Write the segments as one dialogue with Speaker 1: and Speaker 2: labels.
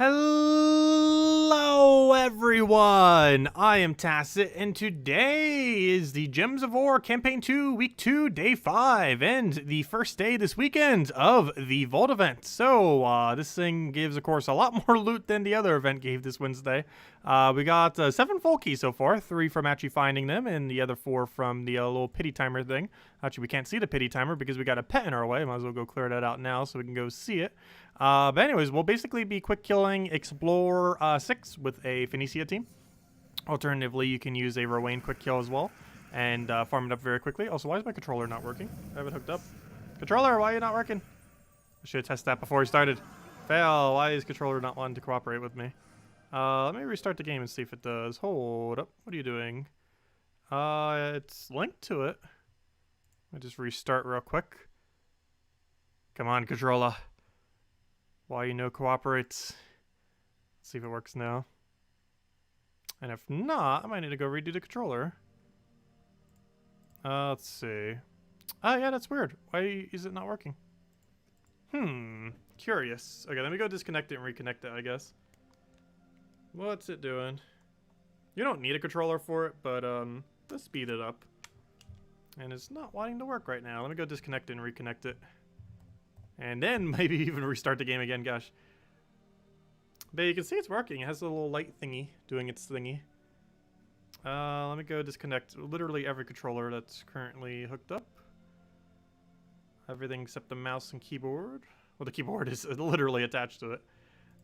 Speaker 1: Hello everyone, I am Tacit, and today is the Gems of War Campaign 2, Week 2, Day 5, and the first day this weekend of the Vault event. So, this thing gives, of course, a lot more loot than the other event gave this Wednesday. We got 7 Volky so far, 3 from actually finding them, and the other 4 from the little pity timer thing. Actually, we can't see the pity timer because we got a pet in our way. Might as well go clear that out now so we can go see it. But anyways, we'll basically be quick killing Explore 6 with a Phoenicia team. Alternatively, you can use a Rowan quick kill as well and farm it up very quickly. Also, why is my controller not working? I have it hooked up. Controller, why are you not working? I should have tested that before we started. Fail. Why is controller not wanting to cooperate with me? Let me restart the game and see if it does. Hold up. What are you doing? It's linked to it. Let me just restart real quick. Come on, controller. Why you no cooperates? Let's see if it works now. And if not, I might need to go redo the controller. Let's see. Oh yeah, that's weird. Why is it not working? Curious. Okay, let me go disconnect it and reconnect it, I guess. What's it doing? You don't need a controller for it, but let's speed it up. And it's not wanting to work right now. Let me go disconnect it and reconnect it. And then maybe even restart the game again, gosh. But you can see it's working. It has a little light thingy doing its thingy. Let me go disconnect literally every controller that's currently hooked up. Everything except the mouse and keyboard. Well, the keyboard is literally attached to it.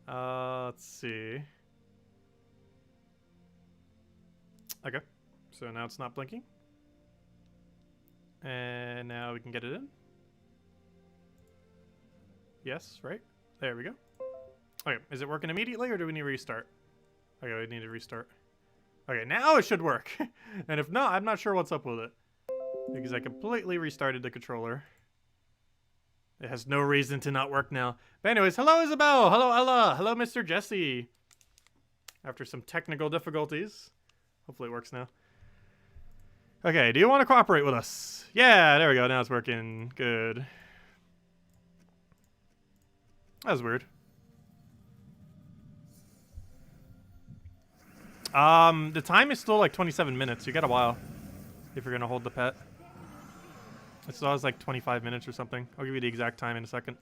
Speaker 1: Let's see. Okay, so now it's not blinking. And now we can get it in. Yes, right? There we go. Okay, is it working immediately or do we need to restart? Okay, we need to restart. Okay, now it should work. And if not, I'm not sure what's up with it. Because I completely restarted the controller. It has no reason to not work now. But anyways, hello Isabel! Hello Ella! Hello Mr. Jesse! After some technical difficulties. Hopefully it works now. Okay, do you want to cooperate with us? Yeah, there we go. Now it's working. Good. That was weird. The time is still like 27 minutes. You got a while if you're gonna hold the pet. It still has like 25 minutes or something. I'll give you the exact time in a second.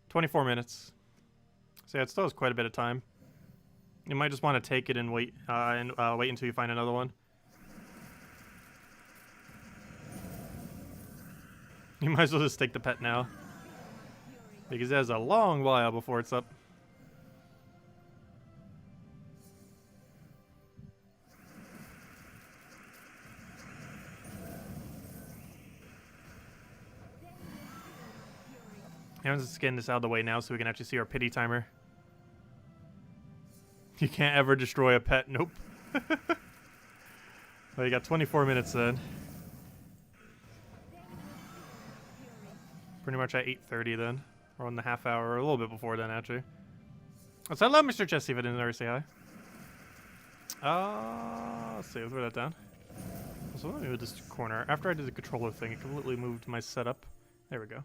Speaker 1: 24 minutes. So yeah, it still has quite a bit of time. You might just want to take it and wait until you find another one. You might as well just take the pet now. Because it has a long while before it's up. I'm just getting this out of the way now so we can actually see our pity timer. You can't ever destroy a pet. Nope. Well, you got 24 minutes then. Pretty much at 8:30 then. Or on the half hour, or a little bit before then, actually. Oh, so hello, Mr. Jesse, if I didn't already say hi. Let's see, I'll throw that down. So let me move this corner. After I did the controller thing, it completely moved my setup. There we go.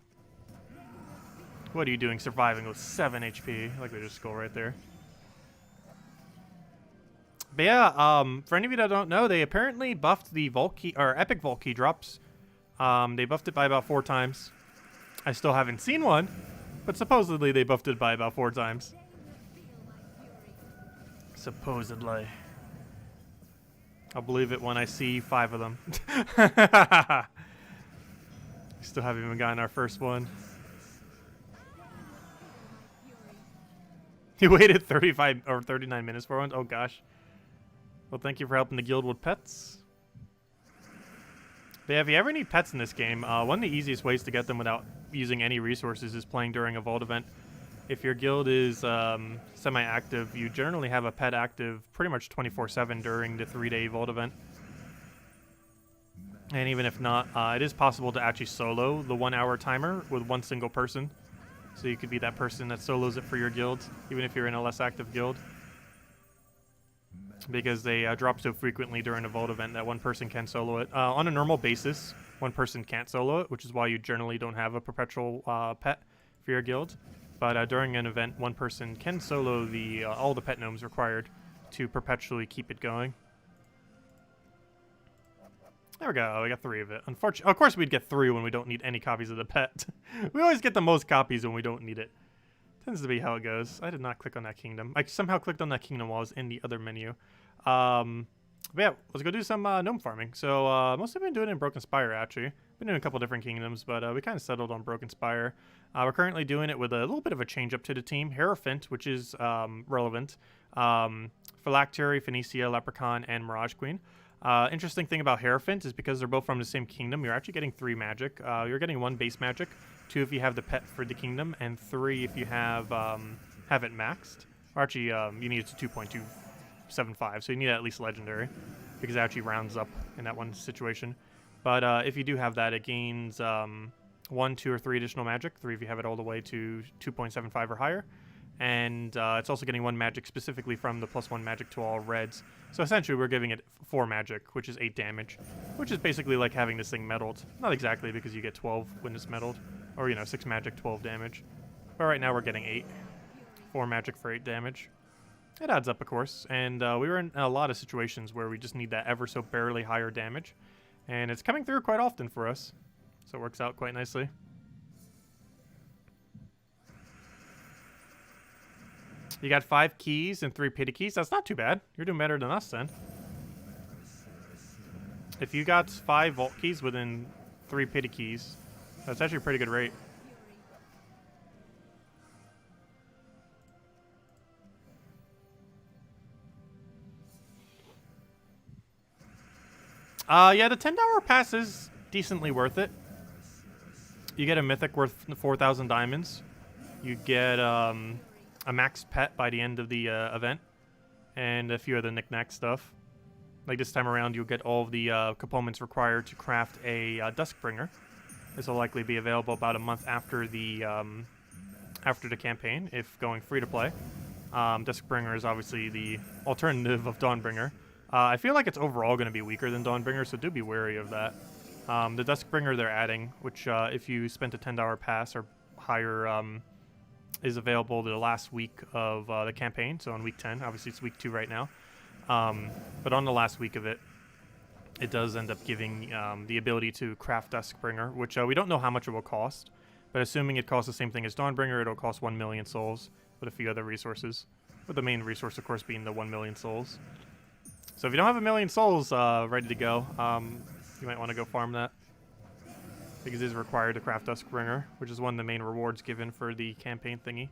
Speaker 1: What are you doing surviving with 7 HP? I like the skull right there. But yeah, for any of you that don't know, they apparently buffed the Volky, or Epic Volky drops. They buffed it by about 4 times. I still haven't seen one. But supposedly they buffed it by about 4 times. Supposedly. I'll believe it when I see 5 of them. Still haven't even gotten our first one. You waited 35 or 39 minutes for one? Oh gosh. Well, thank you for helping the guild with pets. But yeah, if you ever need pets in this game, one of the easiest ways to get them without using any resources is playing during a vault event. If your guild is semi-active, you generally have a pet active pretty much 24/7 during the 3-day vault event. And even if not, it is possible to actually solo the 1-hour timer with one single person. So you could be that person that solos it for your guild, even if you're in a less active guild. Because they drop so frequently during a vault event that one person can solo it. On a normal basis, one person can't solo it, which is why you generally don't have a perpetual pet for your guild. But during an event, one person can solo the all the pet gnomes required to perpetually keep it going. There we go. We got 3 of it. Unfortunately, of course, we'd get 3 when we don't need any copies of the pet. We always get the most copies when we don't need it. Tends to be how it goes. I did not click on that kingdom. I somehow clicked on that kingdom while I was in the other menu. But yeah, let's go do some gnome farming. So mostly been doing it in Broken Spire, actually. Been doing a couple different kingdoms, but we kind of settled on Broken Spire. We're currently doing it with a little bit of a change up to the team. Hierophant, which is relevant. Phylactery, Phoenicia, Leprechaun, and Mirage Queen. Interesting thing about Hierophant is because they're both from the same kingdom, you're actually getting 3 magic. You're getting 1 base magic, 2 if you have the pet for the kingdom, and 3 if you have it maxed. Or actually, you need it to 2.275, so you need at least legendary, because it actually rounds up in that one situation. But if you do have that, it gains 1, 2, or 3 additional magic. 3 if you have it all the way to 2.75 or higher. And it's also getting 1 magic specifically from the +1 magic to all reds. So essentially we're giving it 4 magic, which is 8 damage, which is basically like having this thing meddled. Not exactly, because you get 12 when it's meddled, or 6 magic, 12 damage. But right now we're getting 8. 4 magic for 8 damage. It adds up, of course, and we were in a lot of situations where we just need that ever so barely higher damage, and it's coming through quite often for us, so it works out quite nicely. You got 5 keys and 3 pity keys. That's not too bad. You're doing better than us then. If you got 5 vault keys within 3 pity keys, that's actually a pretty good rate. Yeah, the $10 pass is decently worth it. You get a mythic worth 4,000 diamonds. You get a max pet by the end of the event, and a few other knick-knack stuff. Like this time around, you'll get all of the components required to craft a Duskbringer. This will likely be available about a month after the campaign, if going free to play. Duskbringer is obviously the alternative of Dawnbringer. I feel like it's overall going to be weaker than Dawnbringer, so do be wary of that. The Duskbringer they're adding, which if you spent a $10 pass or higher, is available the last week of the campaign, so on week 10. Obviously, it's week 2 right now. But on the last week of it, it does end up giving the ability to craft Duskbringer, which we don't know how much it will cost. But assuming it costs the same thing as Dawnbringer, it'll cost 1 million souls with a few other resources. With the main resource, of course, being the 1 million souls. So if you don't have 1 million souls ready to go, you might want to go farm that, because it is required to craft Duskbringer, which is one of the main rewards given for the campaign thingy.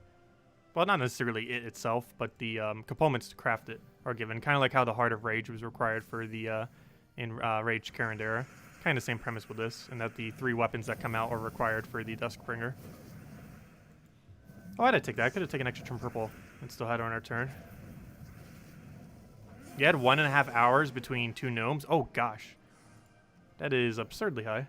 Speaker 1: Well, not necessarily it itself, but the components to craft it are given. Kind of like how the Heart of Rage was required for the in Rage Carandera. Kind of the same premise with this, and that the 3 weapons that come out are required for the Duskbringer. Oh, I didn't take that. I could have taken extra turn purple and still had it on our turn. You had 1.5 hours between 2 gnomes? Oh, gosh. That is absurdly high.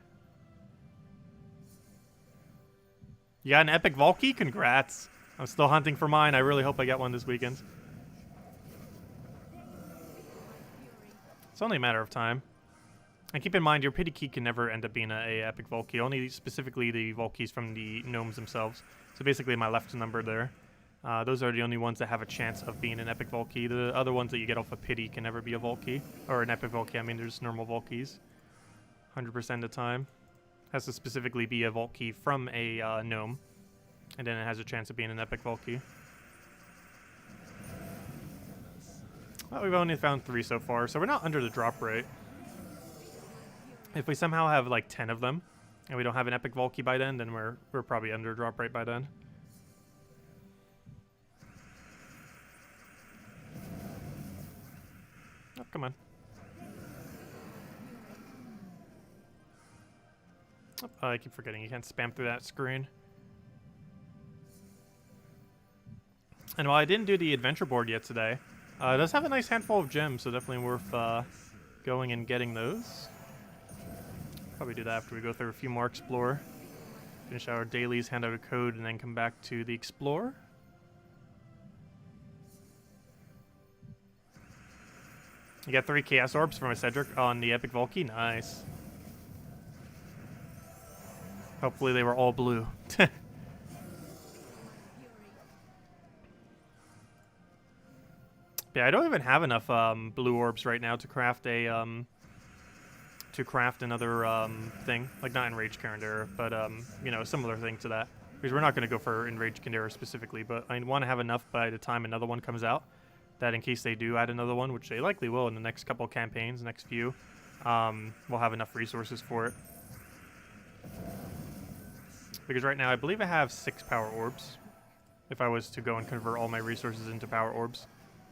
Speaker 1: You got an epic Volky? Congrats. I'm still hunting for mine. I really hope I get one this weekend. It's only a matter of time. And keep in mind, your pity key can never end up being a epic Volky. Only specifically the Volkys from the gnomes themselves. So basically my left number there. Those are the only ones that have a chance of being an epic Volky. The other ones that you get off of pity can never be a Volky. Or an epic Volky, I mean there's normal Volkys. 100% of the time. Has to specifically be a Volky from a gnome. And then it has a chance of being an epic Volky. Well, we've only found 3 so far, so we're not under the drop rate. If we somehow have like 10 of them, and we don't have an epic Volky by then we're probably under drop rate by then. Oh, come on. Oh, I keep forgetting you can't spam through that screen. And while I didn't do the adventure board yet today, it does have a nice handful of gems, so definitely worth going and getting those. Probably do that after we go through a few more Explore. Finish our dailies, hand out a code, and then come back to the Explore. You got 3 Chaos Orbs from a Cedric on the Epic Volky. Nice. Hopefully they were all blue. Yeah, I don't even have enough blue orbs right now to craft a another thing, like not Enraged Kandera, but you know, a similar thing to that. Because we're not going to go for Enraged Kandera specifically, but I want to have enough by the time another one comes out, that in case they do add another one, which they likely will in the next couple campaigns, next few, we'll have enough resources for it. Because right now I believe I have 6 power orbs. If I was to go and convert all my resources into power orbs,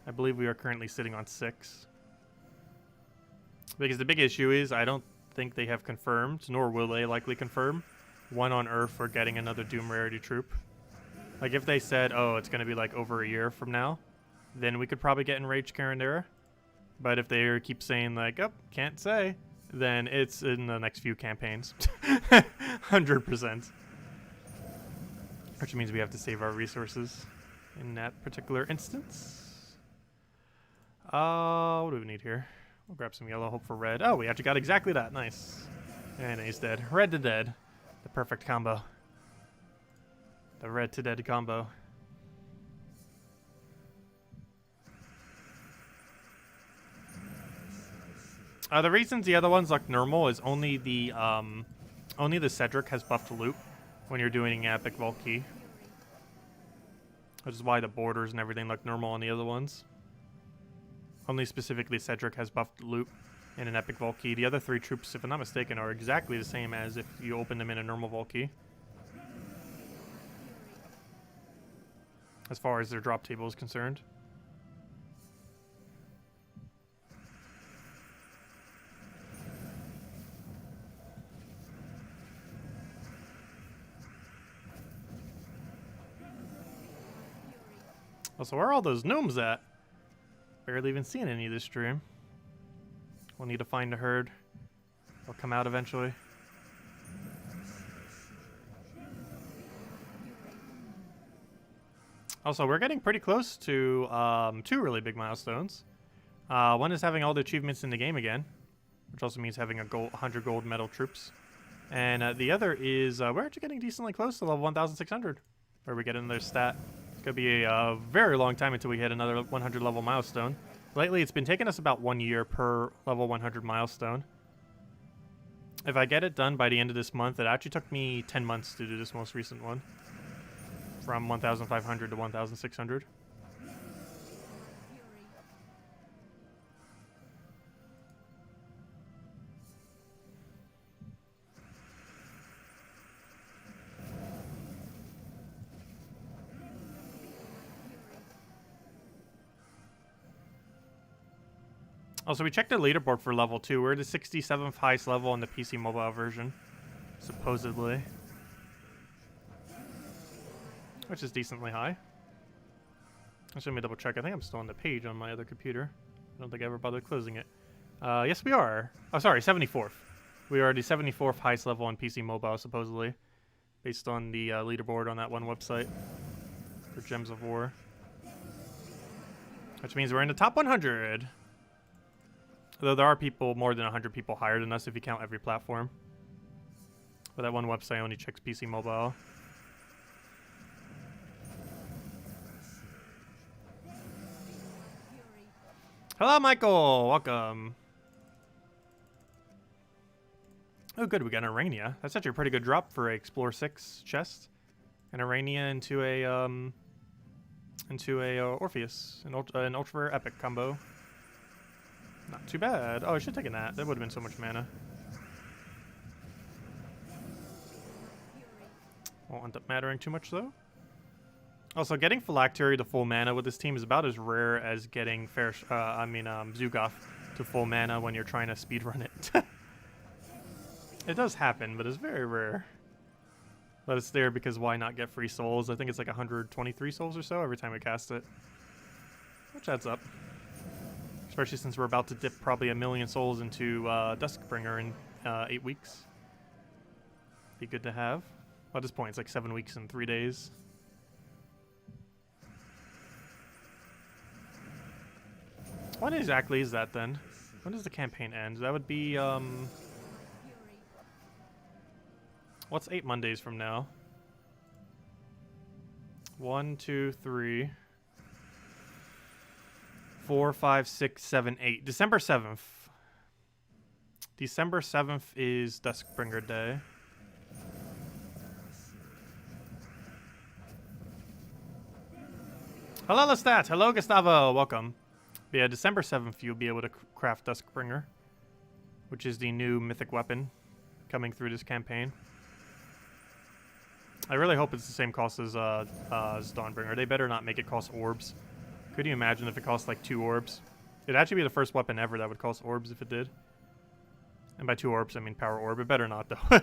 Speaker 1: I believe we are currently sitting on 6. Because the big issue is I don't think they have confirmed, nor will they likely confirm, one on Earth for getting another Doom Rarity troop. Like if they said, oh, it's going to be like over a year from now, then we could probably get Enraged Kandera. But if they keep saying like, oh, can't say, then it's in the next few campaigns. 100%. Which means we have to save our resources in that particular instance. What do we need here? We'll grab some yellow, hope for red. Oh, we actually got exactly that. Nice. And he's dead. Red to dead. The perfect combo. The red to dead combo. The reasons the other ones look normal is only the Cedric has buffed loop when you're doing epic Volky. Which is why the borders and everything look normal on the other ones. Only specifically Cedric has buffed loop in an epic Volky. The other 3 troops, if I'm not mistaken, are exactly the same as if you open them in a normal Volky. As far as their drop table is concerned. Also, where are all those gnomes at? Barely even seeing any this stream. We'll need to find a herd. They'll come out eventually. Also, we're getting pretty close to 2 really big milestones. One is having all the achievements in the game again, which also means having 100 gold medal troops. And the other is we're actually getting decently close to level 1,600, where we get another stat. It's going to be a very long time until we hit another 100 level milestone. Lately, it's been taking us about 1 year per level 100 milestone. If I get it done by the end of this month, it actually took me 10 months to do this most recent one. From 1,500 to 1,600. Also, we checked the leaderboard for level 2. We're the 67th highest level on the PC mobile version, supposedly. Which is decently high. Let me double check. I think I'm still on the page on my other computer. I don't think I ever bothered closing it. Yes, we are. Oh, sorry, 74th. We are the 74th highest level on PC mobile, supposedly, based on the leaderboard on that one website for Gems of War. Which means we're in the top 100. Though there are people, more than 100 people higher than us if you count every platform. But that one website only checks PC mobile. Hello, Michael! Welcome. Oh, good, we got an Arania. That's actually a pretty good drop for a Explore 6 chest. An Arania into a Orpheus. An ultra rare epic combo. Not too bad. Oh, I should have taken that. That would have been so much mana. Won't end up mattering too much, though. Also, getting Phylactery to full mana with this team is about as rare as getting Zugoth to full mana when you're trying to speedrun it. It does happen, but it's very rare. But it's there because why not get free souls? I think it's like 123 souls or so every time we cast it. Which adds up. Especially since we're about to dip probably 1 million souls into Duskbringer in 8 weeks. Be good to have. Well, at this point, it's like 7 weeks and 3 days. When exactly is that then? When does the campaign end? That would be, what's 8 Mondays from now? 1, 2, 3, 4, 5, 6, 7, 8. December 7th. December 7th is Duskbringer Day. Hello, Lestat. Hello, Gustavo. Welcome. But yeah, December 7th, you'll be able to craft Duskbringer, which is the new mythic weapon coming through this campaign. I really hope it's the same cost as Dawnbringer. They better not make it cost orbs. Could you imagine if it cost like 2 orbs? It'd actually be the first weapon ever that would cost orbs if it did. And by 2 orbs, I mean power orb. It better not, though.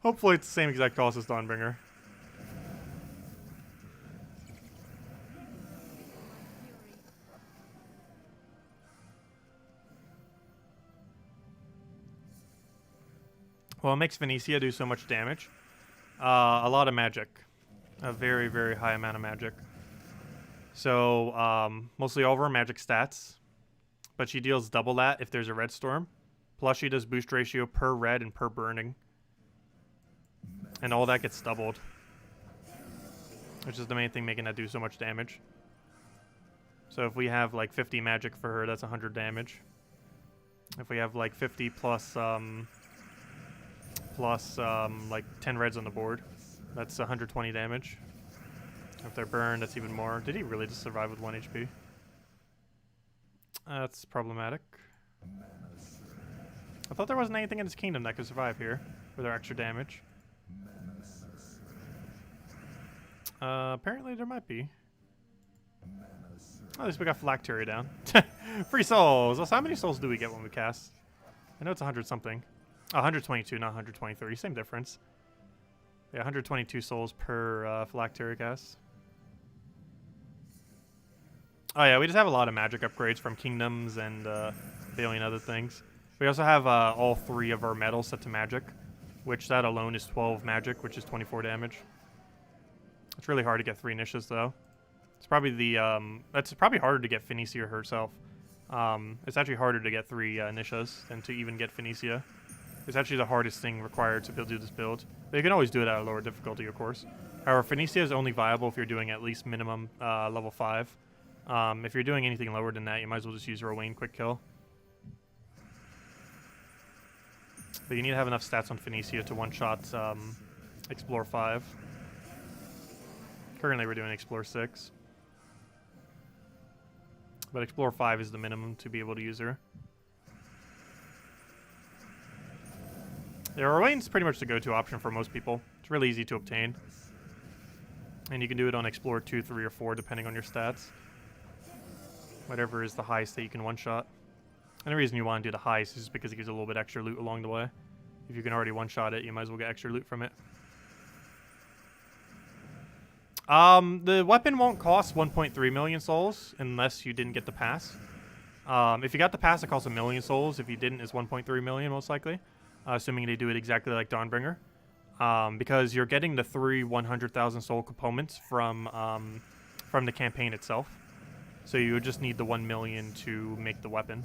Speaker 1: Hopefully it's the same exact cost as Dawnbringer. Well, it makes Venetia do so much damage. A lot of magic. A very, very high amount of magic. So, mostly all of her magic stats. But she deals double that if there's a red storm. Plus she does boost ratio per red and per burning. And all that gets doubled. Which is the main thing making that do so much damage. So if we have like 50 magic for her, that's 100 damage. If we have like 50 plus like 10 reds on the board, that's 120 damage. If they're burned, that's even more. Did he really just survive with 1 HP? That's problematic. I thought there wasn't anything in this kingdom that could survive here with our extra damage. Apparently there might be. Oh, at least we got Phylacteria down. Free souls! Also, how many souls do we get when we cast? I know it's 100 something. 122, not 123. Same difference. Yeah, 122 souls per Phylacteria cast. Oh yeah, we just have a lot of magic upgrades from kingdoms and a billion other things. We also have all 3 of our medals set to magic, which that alone is 12 magic, which is 24 damage. It's really hard to get 3 niches though. It's probably the that's probably harder to get Venetia herself. It's actually harder to get 3 niches than to even get Venetia. It's actually the hardest thing required to do this build. But you can always do it at a lower difficulty, of course. However, Venetia is only viable if you're doing at least minimum level 5. If you're doing anything lower than that, you might as well just use Rowan quick kill. But you need to have enough stats on Venetia to one-shot Explore 5. Currently we're doing Explore 6. But Explore 5 is the minimum to be able to use her. Yeah, Rowan's pretty much the go-to option for most people. It's really easy to obtain. And you can do it on Explore 2, 3, or 4 depending on your stats. Whatever is the highest that you can one-shot. And the reason you want to do the highest is just because it gives a little bit extra loot along the way. If you can already one-shot it, you might as well get extra loot from it. The weapon won't cost 1.3 million souls unless you didn't get the pass. If you got the pass, it costs 1 million souls. If you didn't, it's 1.3 million most likely. Assuming they do it exactly like Dawnbringer. Because you're getting the 3 100,000 soul components from the campaign itself. So you would just need the 1 million to make the weapon.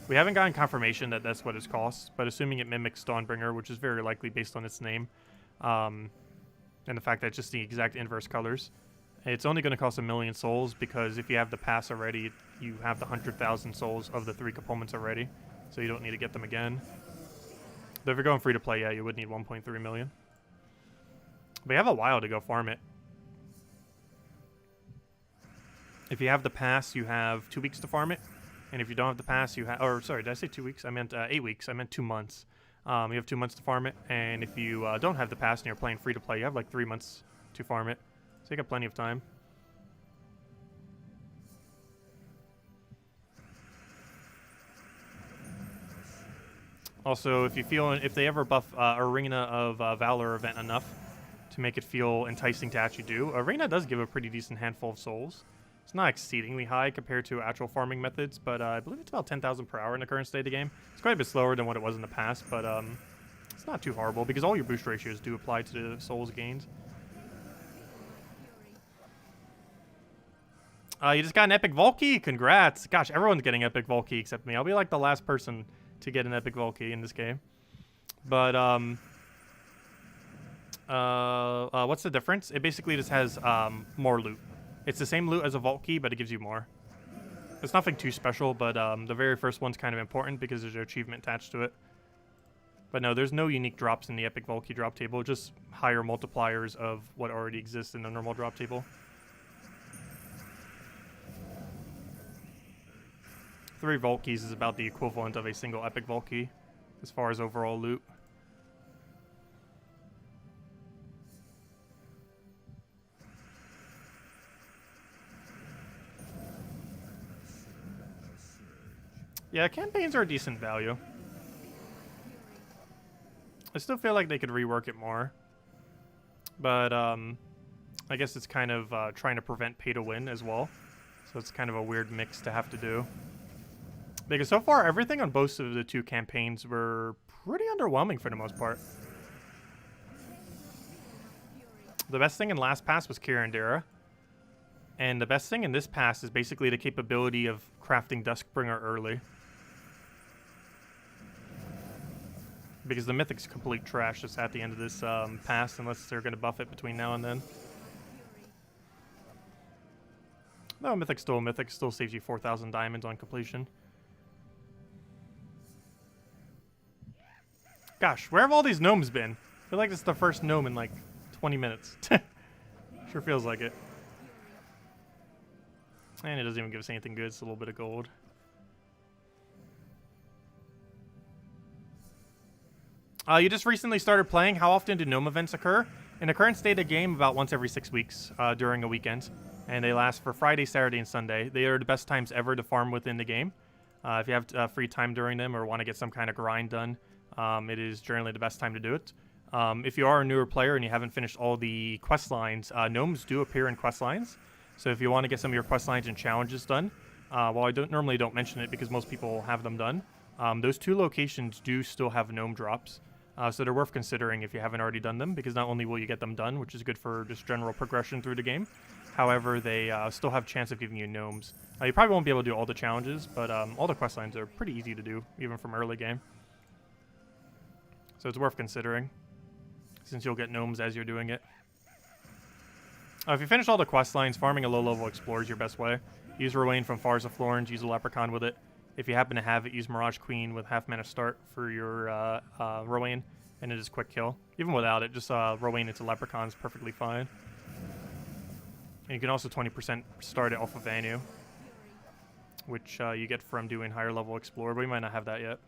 Speaker 1: We haven't gotten confirmation that that's what it costs, but assuming it mimics Dawnbringer, which is very likely based on its name, and the fact that it's just the exact inverse colors, it's only going to cost 1 million souls because if you have the pass already, you have the 100,000 souls of the 3 components already, so you don't need to get them again. But if you're going free to play, yeah, you would need 1.3 million. But you have a while to go farm it. If you have the pass, you have 2 weeks to farm it. And if you don't have the pass, you have... Or, sorry, did I say 2 weeks? I meant 8 weeks. I meant 2 months. You have 2 months to farm it. And if you don't have the pass and you're playing free-to-play, you have like 3 months to farm it. So you got plenty of time. Also, if they ever buff Arena of Valor event enough to make it feel enticing to actually do, Arena does give a pretty decent handful of souls. It's not exceedingly high compared to actual farming methods, but I believe it's about 10,000 per hour in the current state of the game. It's quite a bit slower than what it was in the past, but it's not too horrible because all your boost ratios do apply to the souls gained. You just got an epic Volky. Congrats. Gosh, everyone's getting epic Volky except me. I'll be like the last person to get an epic Volky in this game. But what's the difference? It basically just has more loot. It's the same loot as a Volky, but it gives you more. It's nothing too special, but the very first one's kind of important because there's an achievement attached to it. But no, there's no unique drops in the epic Volky drop table, just higher multipliers of what already exists in the normal drop table. 3 Volkys is about the equivalent of a single epic Volky as far as overall loot. Yeah, campaigns are a decent value. I still feel like they could rework it more. But, I guess it's kind of trying to prevent pay to win as well. So it's kind of a weird mix to have to do. Because so far, everything on both of the 2 campaigns were pretty underwhelming for the most part. The best thing in last pass was Kirandera. And the best thing in this pass is basically the capability of crafting Duskbringer early. Because the Mythic's complete trash just at the end of this pass, unless they're going to buff it between now and then. No, Mythic's still a Mythic. Still saves you 4,000 diamonds on completion. Gosh, where have all these gnomes been? I feel like this is the first gnome in like 20 minutes. Sure feels like it. And it doesn't even give us anything good. It's a little bit of gold. You just recently started playing. How often do gnome events occur? In the current state of the game, about once every 6 weeks during a weekend. And they last for Friday, Saturday, and Sunday. They are the best times ever to farm within the game. If you have free time during them or want to get some kind of grind done, it is generally the best time to do it. If you are a newer player and you haven't finished all the quest lines, gnomes do appear in quest lines. So if you want to get some of your quest lines and challenges done, while I normally don't mention it because most people have them done, those 2 locations do still have gnome drops. So they're worth considering if you haven't already done them, because not only will you get them done, which is good for just general progression through the game, however, they still have a chance of giving you gnomes. You probably won't be able to do all the challenges, but all the quest lines are pretty easy to do, even from early game. So it's worth considering, since you'll get gnomes as you're doing it. If you finish all the quest lines, farming a low-level explorer is your best way. Use Rowain from Fars of Florence, use a Leprechaun with it. If you happen to have it, use Mirage Queen with half mana start for your Rowain, and it is quick kill. Even without it, just Rowain into Leprechaun is perfectly fine. And you can also 20% start it off of Anu, which you get from doing higher level Explorer, but we might not have that yet.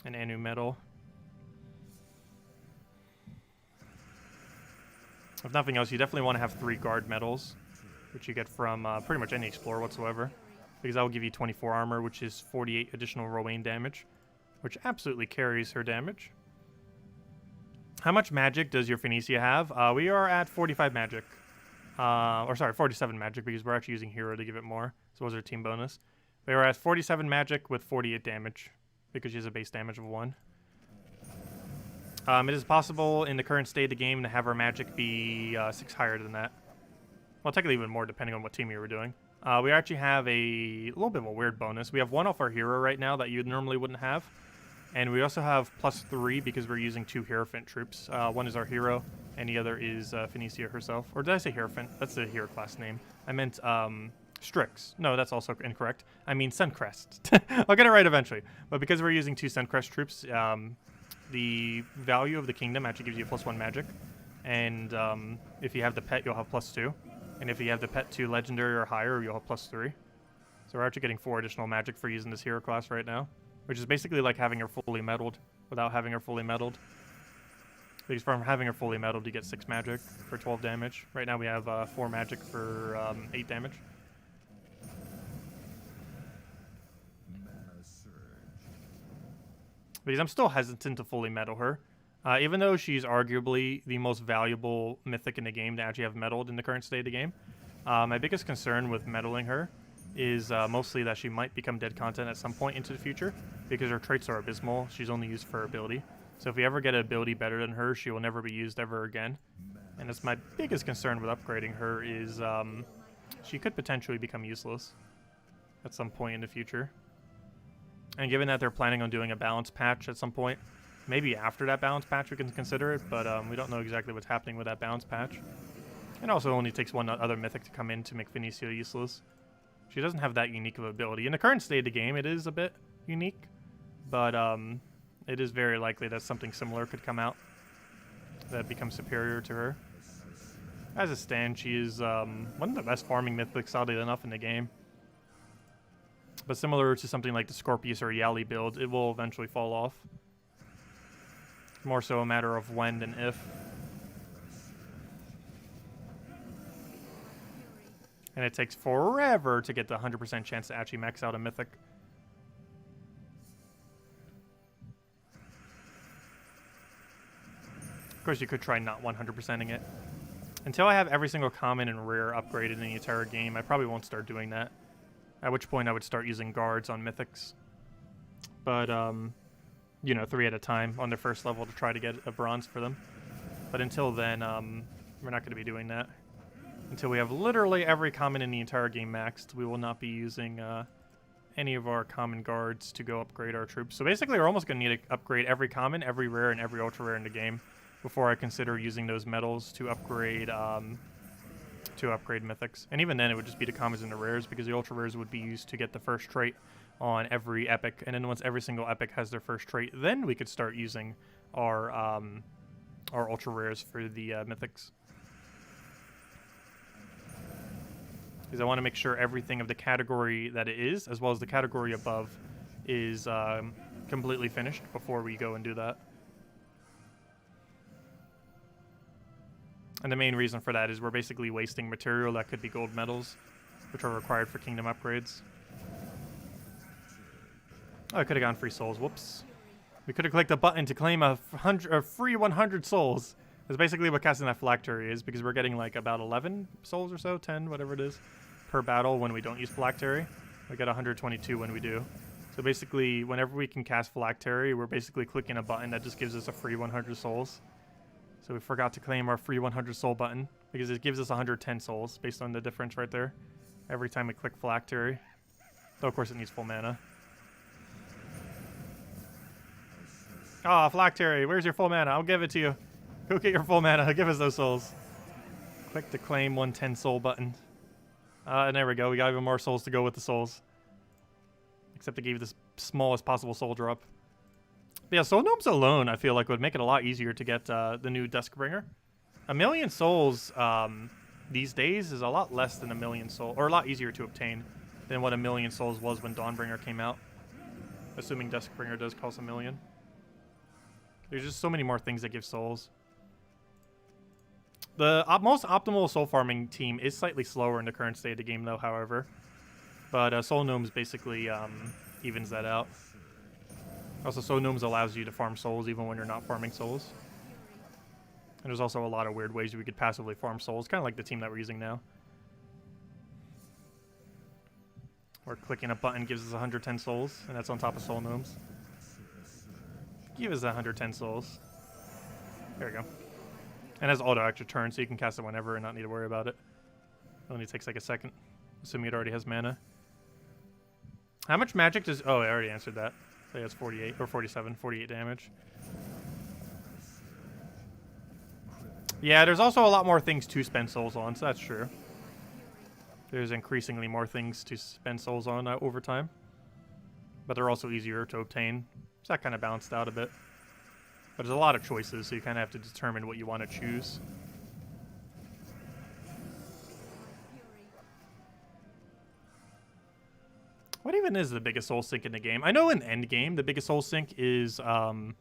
Speaker 1: An Anu medal. If nothing else, you definitely want to have 3 guard medals, which you get from pretty much any Explorer whatsoever. Because that will give you 24 armor, which is 48 additional Rowain damage, which absolutely carries her damage. How much magic does your Phoenicia have? We are at 45 magic. Or sorry, 47 magic, because we're actually using Hero to give it more. So what was her team bonus? We are at 47 magic with 48 damage, because she has a base damage of 1. It is possible in the current state of the game to have her magic be 6 higher than that. Well, technically even more, depending on what team you were doing. We actually have a little bit of a weird bonus. We have 1 off our hero right now that you normally wouldn't have. And we also have +3 because we're using 2 Hierophant troops. 1 is our hero, and the other is Phoenicia herself. Or did I say Hierophant? That's the hero class name. I meant Strix. No, that's also incorrect. I mean Suncrest. I'll get it right eventually. But because we're using 2 Suncrest troops, the value of the kingdom actually gives you +1 magic. And if you have the pet, you'll have +2. And if you have the pet to legendary or higher, you'll have +3. So we're actually getting 4 additional magic for using this hero class right now, which is basically like having her fully metaled without having her fully metaled. Because from having her fully metaled, you get 6 magic for 12 damage. Right now we have 4 magic for 8 damage. Because I'm still hesitant to fully metal her. Even though she's arguably the most valuable mythic in the game to actually have metaled in the current state of the game, my biggest concern with medaling her is mostly that she might become dead content at some point into the future, because her traits are abysmal. She's only used for ability. So if we ever get an ability better than her, she will never be used ever again. And that's my biggest concern with upgrading her is she could potentially become useless at some point in the future. And given that they're planning on doing a balance patch at some point, maybe after that balance patch we can consider it, but we don't know exactly what's happening with that balance patch. It also only takes 1 other mythic to come in to make Phoenicia useless. She doesn't have that unique of ability. In the current state of the game, it is a bit unique, but it is very likely that something similar could come out that becomes superior to her. As it stands, she is one of the best farming mythics, oddly enough, in the game. But similar to something like the Scorpius or Yali build, it will eventually fall off. More so a matter of when than if. And it takes forever to get the 100% chance to actually max out a mythic. Of course, you could try not 100%ing it. Until I have every single common and rare upgraded in the entire game, I probably won't start doing that. At which point I would start using guards on mythics. But, you know, 3 at a time on their first level to try to get a bronze for them. But until then, we're not going to be doing that. Until we have literally every common in the entire game maxed, we will not be using any of our common guards to go upgrade our troops. So basically, we're almost going to need to upgrade every common, every rare, and every ultra rare in the game before I consider using those medals to upgrade mythics. And even then, it would just be the commons and the rares, because the ultra rares would be used to get the first trait on every epic. And then once every single epic has their first trait, then we could start using our ultra rares for the mythics. Because I want to make sure everything of the category that it is, as well as the category above, is completely finished before we go and do that. And the main reason for that is we're basically wasting material that could be gold medals, which are required for kingdom upgrades. Oh, I could have gone free souls. Whoops. We could have clicked a button to claim a free 100 souls. That's basically what casting that phylactery is, because we're getting like about 11 souls or so, 10, whatever it is, per battle when we don't use phylactery. We get 122 when we do. So basically, whenever we can cast phylactery, we're basically clicking a button that just gives us a free 100 souls. So we forgot to claim our free 100 soul button, because it gives us 110 souls based on the difference right there every time we click phylactery. Though of course it needs full mana. Ah, phylactery, where's your full mana? I'll give it to you. Go get your full mana. Give us those souls. Click the claim 110 soul button. And there we go. We got even more souls to go with the souls. Except they gave you the smallest possible soul drop. But yeah, soul gnomes alone, I feel like, would make it a lot easier to get the new Duskbringer. 1,000,000 souls these days is a lot less than 1,000,000 souls, or a lot easier to obtain than what 1,000,000 souls was when Dawnbringer came out. Assuming Duskbringer does cost 1,000,000. There's just so many more things that give souls. The most optimal soul farming team is slightly slower in the current state of the game, though, however. But Soul Gnomes basically evens that out. Also, Soul Gnomes allows you to farm souls even when you're not farming souls. And there's also a lot of weird ways we could passively farm souls, kind of like the team that we're using now. Or clicking a button gives us 110 souls, and that's on top of Soul Gnomes. Give us 110 souls. There we go. And has auto extra turn, so you can cast it whenever and not need to worry about it. It only takes like a second, assuming it already has mana. How much magic does... Oh, I already answered that. So yeah, it's 48, or 47, 48 damage. Yeah, there's also a lot more things to spend souls on, so that's true. There's increasingly more things to spend souls on over time. But they're also easier to obtain. So that kind of balanced out a bit. But there's a lot of choices, so you kind of have to determine what you want to choose. What even is the biggest soul sink in the game? I know in endgame, the biggest soul sink is what's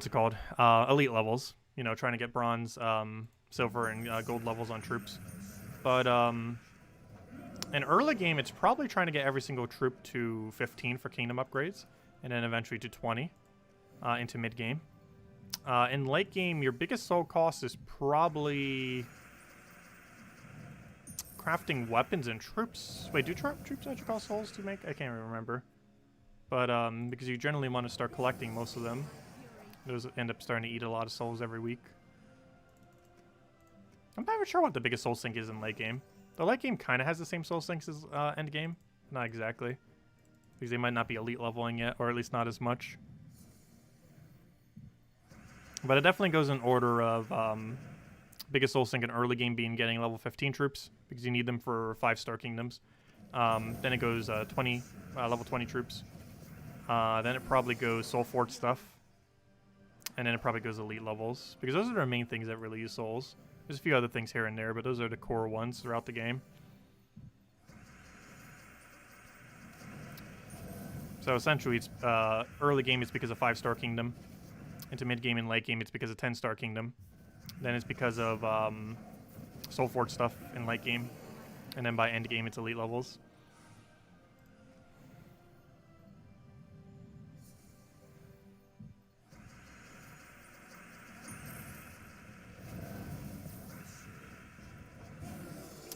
Speaker 1: it called? Elite levels. You know, trying to get bronze, silver, and gold levels on troops. But in early game, it's probably trying to get every single troop to 15 for kingdom upgrades, and then eventually to 20 into mid game. In late game, your biggest soul cost is probably crafting weapons and troops. Wait, do troops actually cost souls to make? I can't even remember. But because you generally want to start collecting most of them. Those end up starting to eat a lot of souls every week. I'm not even sure what the biggest soul sink is in late game. The late game kind of has the same soul sinks as end game. Not exactly. Because they might not be elite leveling yet, or at least not as much. But it definitely goes in order of Biggest soul sink in early game being getting level 15 troops, because you need them for 5-star kingdoms. Then it goes level 20 troops. Then it probably goes soul forge stuff. And then it probably goes elite levels, because those are the main things that really use souls. There's a few other things here and there, but those are the core ones throughout the game. So essentially, it's early game it's because of 5-star kingdom. Into mid game and late game it's because of 10-star kingdom. Then it's because of soul forge stuff in late game. And then by end game it's elite levels.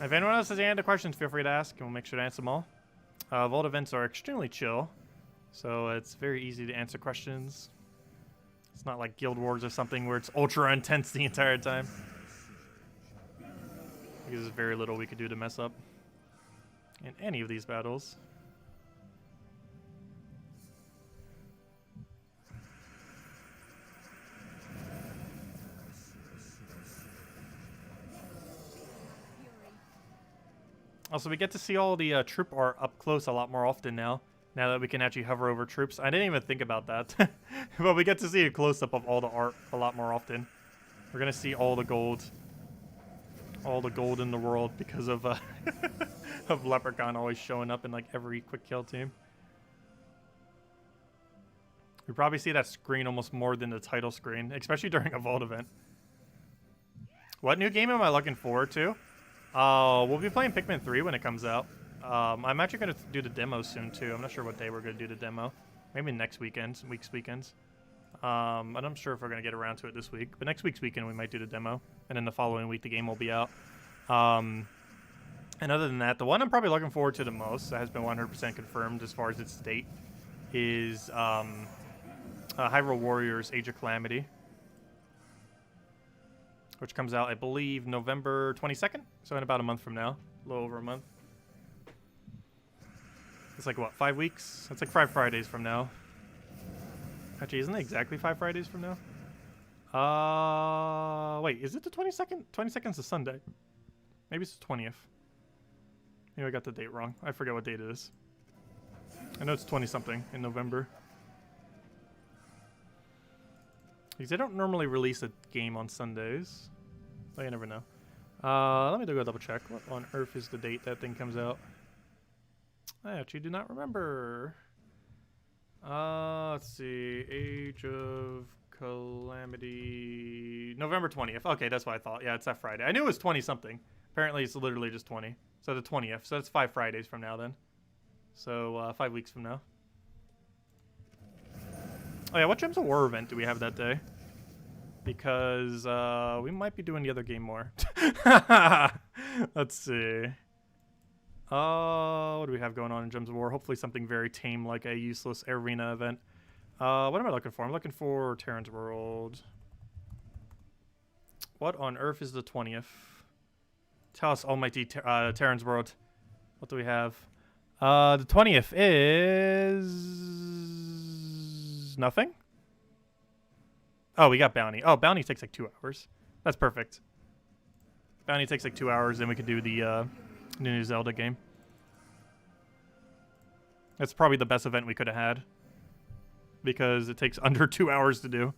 Speaker 1: If anyone else has any other questions, feel free to ask, and we'll make sure to answer them all. Vault events are extremely chill, so it's very easy to answer questions. It's not like Guild Wars or something where it's ultra intense the entire time. Because there's very little we could do to mess up in any of these battles. Also, we get to see all the troop art up close a lot more often now that we can actually hover over troops. I didn't even think about that. But we get to see a close-up of all the art a lot more often. We're going to see all the gold. All the gold in the world because of, of Leprechaun always showing up in like every quick kill team. We probably see that screen almost more than the title screen, especially during a vault event. What new game am I looking forward to? We'll be playing Pikmin 3 when it comes out. I'm actually going to do the demo soon, too. I'm not sure what day we're going to do the demo. Maybe next weekend, weekends. I'm not sure if we're going to get around to it this week. But next week's weekend, we might do the demo. And then the following week, the game will be out. And other than that, the one I'm probably looking forward to the most, that has been 100% confirmed as far as its date, is Hyrule Warriors Age of Calamity. Which comes out, I believe, November 22nd? So in about a month from now. A little over a month. It's like, what, 5 weeks? It's like 5 Fridays from now. Actually, isn't it exactly 5 Fridays from now? Wait, is it the 22nd? 22nd's a Sunday. Maybe it's the 20th. Maybe I got the date wrong. I forget what date it is. I know it's 20-something in November. Because they don't normally release a game on Sundays. But you never know. Let me go double check. What on earth is the date that thing comes out? I actually do not remember. Let's see. Age of Calamity. November 20th. Okay, that's what I thought. Yeah, it's that Friday. I knew it was 20-something. Apparently it's literally just 20. So the 20th. So that's 5 Fridays from now then. So 5 weeks from now. Oh yeah, what Gems of War event do we have that day? Because we might be doing the other game more. Let's see. What do we have going on in Gems of War? Hopefully something very tame like a useless arena event. What am I looking for? I'm looking for Terran's World. What on earth is the 20th? Tell us, almighty Terran's World. What do we have? The 20th is... nothing? Oh, we got Bounty. Oh, Bounty takes like 2 hours. That's perfect. Bounty takes like 2 hours, then we could do the new Zelda game. That's probably the best event we could have had. Because it takes under 2 hours to do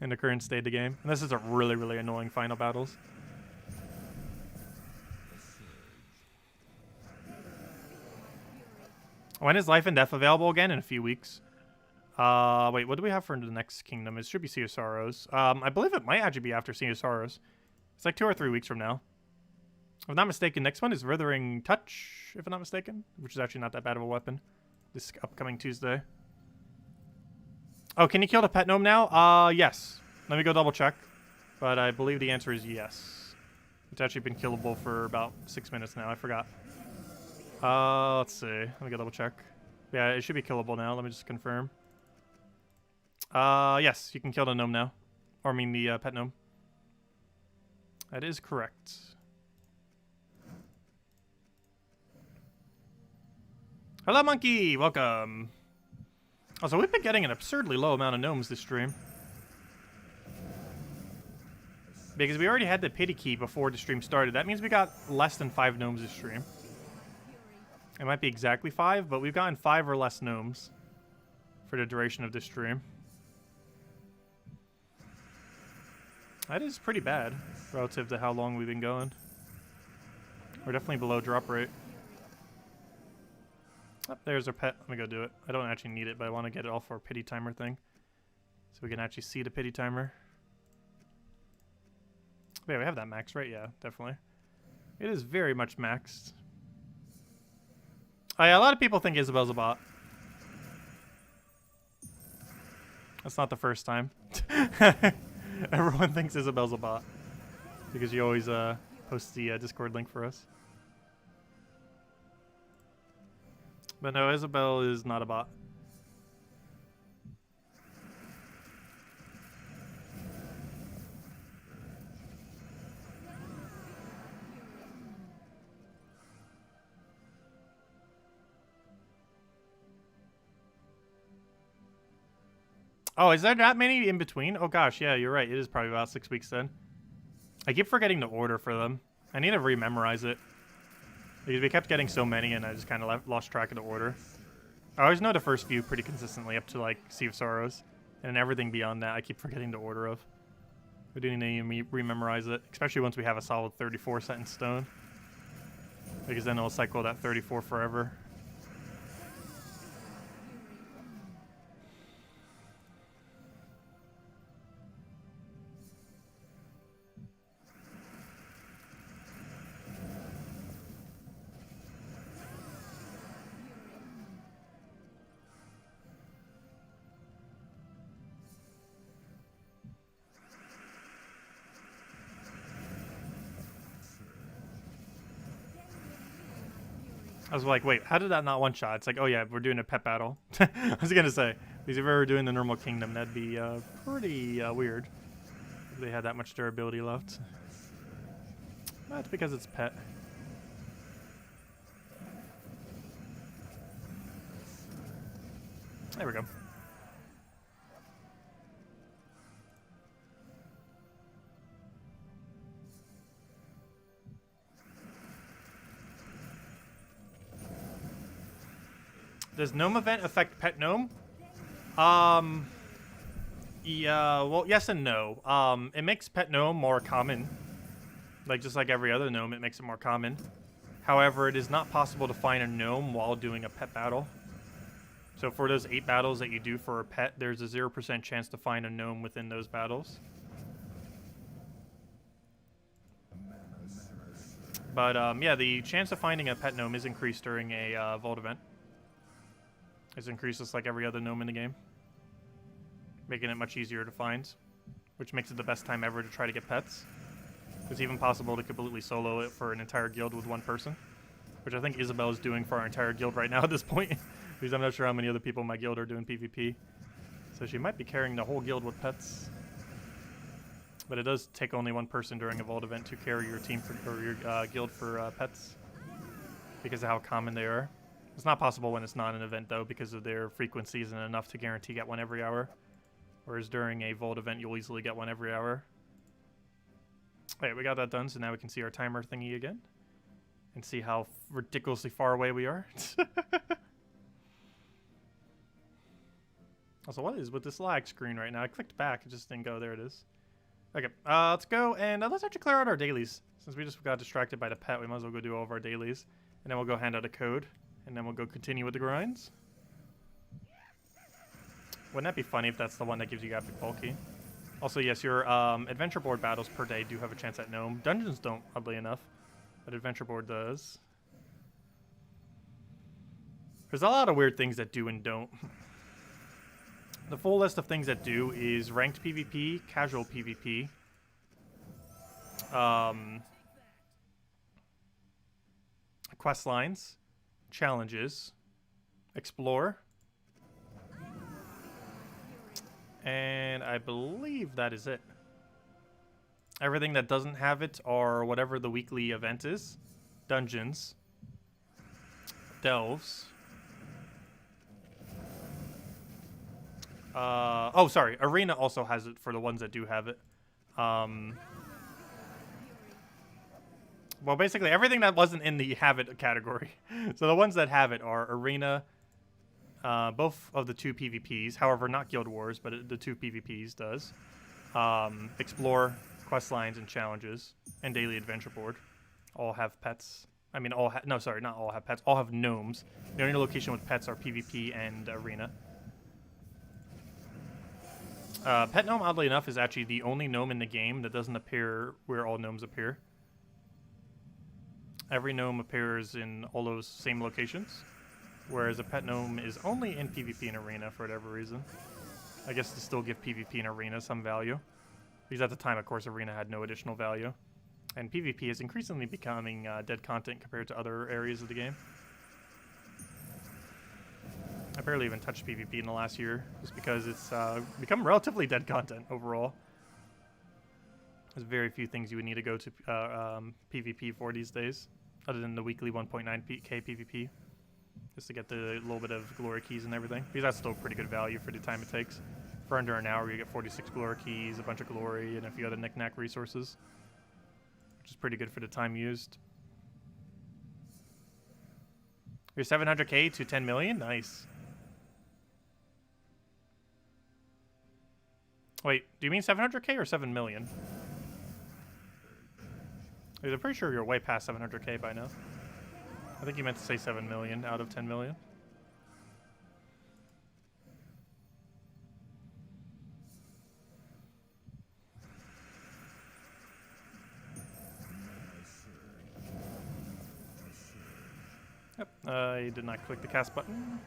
Speaker 1: in the current state of the game. And this is a really, really annoying final battles. When is Life and Death available again? In a few weeks. Wait, what do we have for the next kingdom? It should be Sea of Sorrows. I believe it might actually be after Sea of Sorrows. It's like 2 or 3 weeks from now. If I'm not mistaken, next one is Withering Touch, if I'm not mistaken. Which is actually not that bad of a weapon. This upcoming Tuesday. Oh, can you kill the pet gnome now? Yes. Let me go double check. But I believe the answer is yes. It's actually been killable for about 6 minutes now. I forgot. Let's see. Let me go double check. Yeah, it should be killable now. Let me just confirm. Yes, you can kill the gnome now. Or I mean the pet gnome. That is correct. Hello, monkey! Welcome. Also, we've been getting an absurdly low amount of gnomes this stream. Because we already had the pity key before the stream started. That means we got less than 5 gnomes this stream. It might be exactly 5, but we've gotten 5 or less gnomes for the duration of this stream. That is pretty bad relative to how long we've been going. We're definitely below drop rate. Oh, there's our pet. Let me go do it. I don't actually need it, but I want to get it all for a pity timer thing. So we can actually see the pity timer. Yeah, we have that max, right? Yeah, definitely. It is very much maxed. Oh, yeah, a lot of people think Isabel's a bot. That's not the first time. Everyone thinks Isabel's a bot. Because you always post the Discord link for us. But no, Isabel is not a bot. Oh, is there that many in between? Oh gosh, yeah, you're right. It is probably about 6 weeks then. I keep forgetting to order for them. I need to rememorize it. Because we kept getting so many and I just kind of lost track of the order. I always know the first few pretty consistently up to like Sea of Sorrows. And everything beyond that I keep forgetting the order of. We do need to rememorize it. Especially once we have a solid 34 set in stone. Because then it'll cycle that 34 forever. I was like, wait, how did that not one-shot? It's like, oh yeah, we're doing a pet battle. I was gonna say, because if we were doing the normal kingdom, that'd be pretty weird if they had that much durability left. That's because it's pet. There we go. Does Gnome event affect Pet Gnome? Yeah, well, yes and no. It makes Pet Gnome more common. Like, just like every other gnome, it makes it more common. However, it is not possible to find a gnome while doing a pet battle. So for those 8 battles that you do for a pet, there's a 0% chance to find a gnome within those battles. But, yeah, the chance of finding a pet gnome is increased during a Vault event. It's increased just like every other gnome in the game. Making it much easier to find, which makes it the best time ever to try to get pets. It's even possible to completely solo it for an entire guild with 1 person, which I think Isabel is doing for our entire guild right now at this point, because I'm not sure how many other people in my guild are doing PvP. So she might be carrying the whole guild with pets. But it does take only 1 person during a Vault event to carry your team for, or your guild for pets, because of how common they are. It's not possible when it's not an event, though, because of their frequency isn't enough to guarantee get 1 every hour. Whereas during a Vault event, you'll easily get 1 every hour. Alright, we got that done, so now we can see our timer thingy again. And see how ridiculously far away we are. Also, what is with this lag screen right now? I clicked back, it just didn't go. There it is. Okay, let's go, and let's actually clear out our dailies. Since we just got distracted by the pet, we might as well go do all of our dailies. And then we'll go hand out a code. And then we'll go continue with the grinds. Wouldn't that be funny if that's the one that gives you epic Volky? Also, yes, your adventure board battles per day do have a chance at gnome. Dungeons don't, oddly enough, but adventure board does. There's a lot of weird things that do and don't. The full list of things that do is ranked PvP, casual PvP, quest lines, challenges, explore, and I believe that is it. Everything that doesn't have it are whatever the weekly event is. Dungeons, delves, oh sorry, arena also has it for the ones that do have it. Well, basically everything that wasn't in the have it category. So the ones that have it are Arena, both of the 2 PvPs, however, not Guild Wars, but the 2 PvPs does. Explore, quest lines, and challenges, and Daily Adventure Board. All have pets. I mean, no, sorry, not all have pets. All have gnomes. The only location with pets are PvP and Arena. Pet Gnome, oddly enough, is actually the only gnome in the game that doesn't appear where all gnomes appear. Every gnome appears in all those same locations, whereas a pet gnome is only in PvP and Arena for whatever reason. I guess to still give PvP and Arena some value. Because at the time, of course, Arena had no additional value. And PvP is increasingly becoming dead content compared to other areas of the game. I barely even touched PvP in the last year, just because it's become relatively dead content overall. There's very few things you would need to go to PvP for these days, other than the weekly 1.9k PvP, just to get the little bit of glory keys and everything. Because that's still pretty good value for the time it takes. For under an hour, you get 46 glory keys, a bunch of glory, and a few other knick-knack resources, which is pretty good for the time used. You're 700k to 10 million? Nice. Wait, do you mean 700k or 7 million? I'm pretty sure you're way past 700k by now. I think you meant to say 7 million out of 10 million. Yep, I did not click the cast button.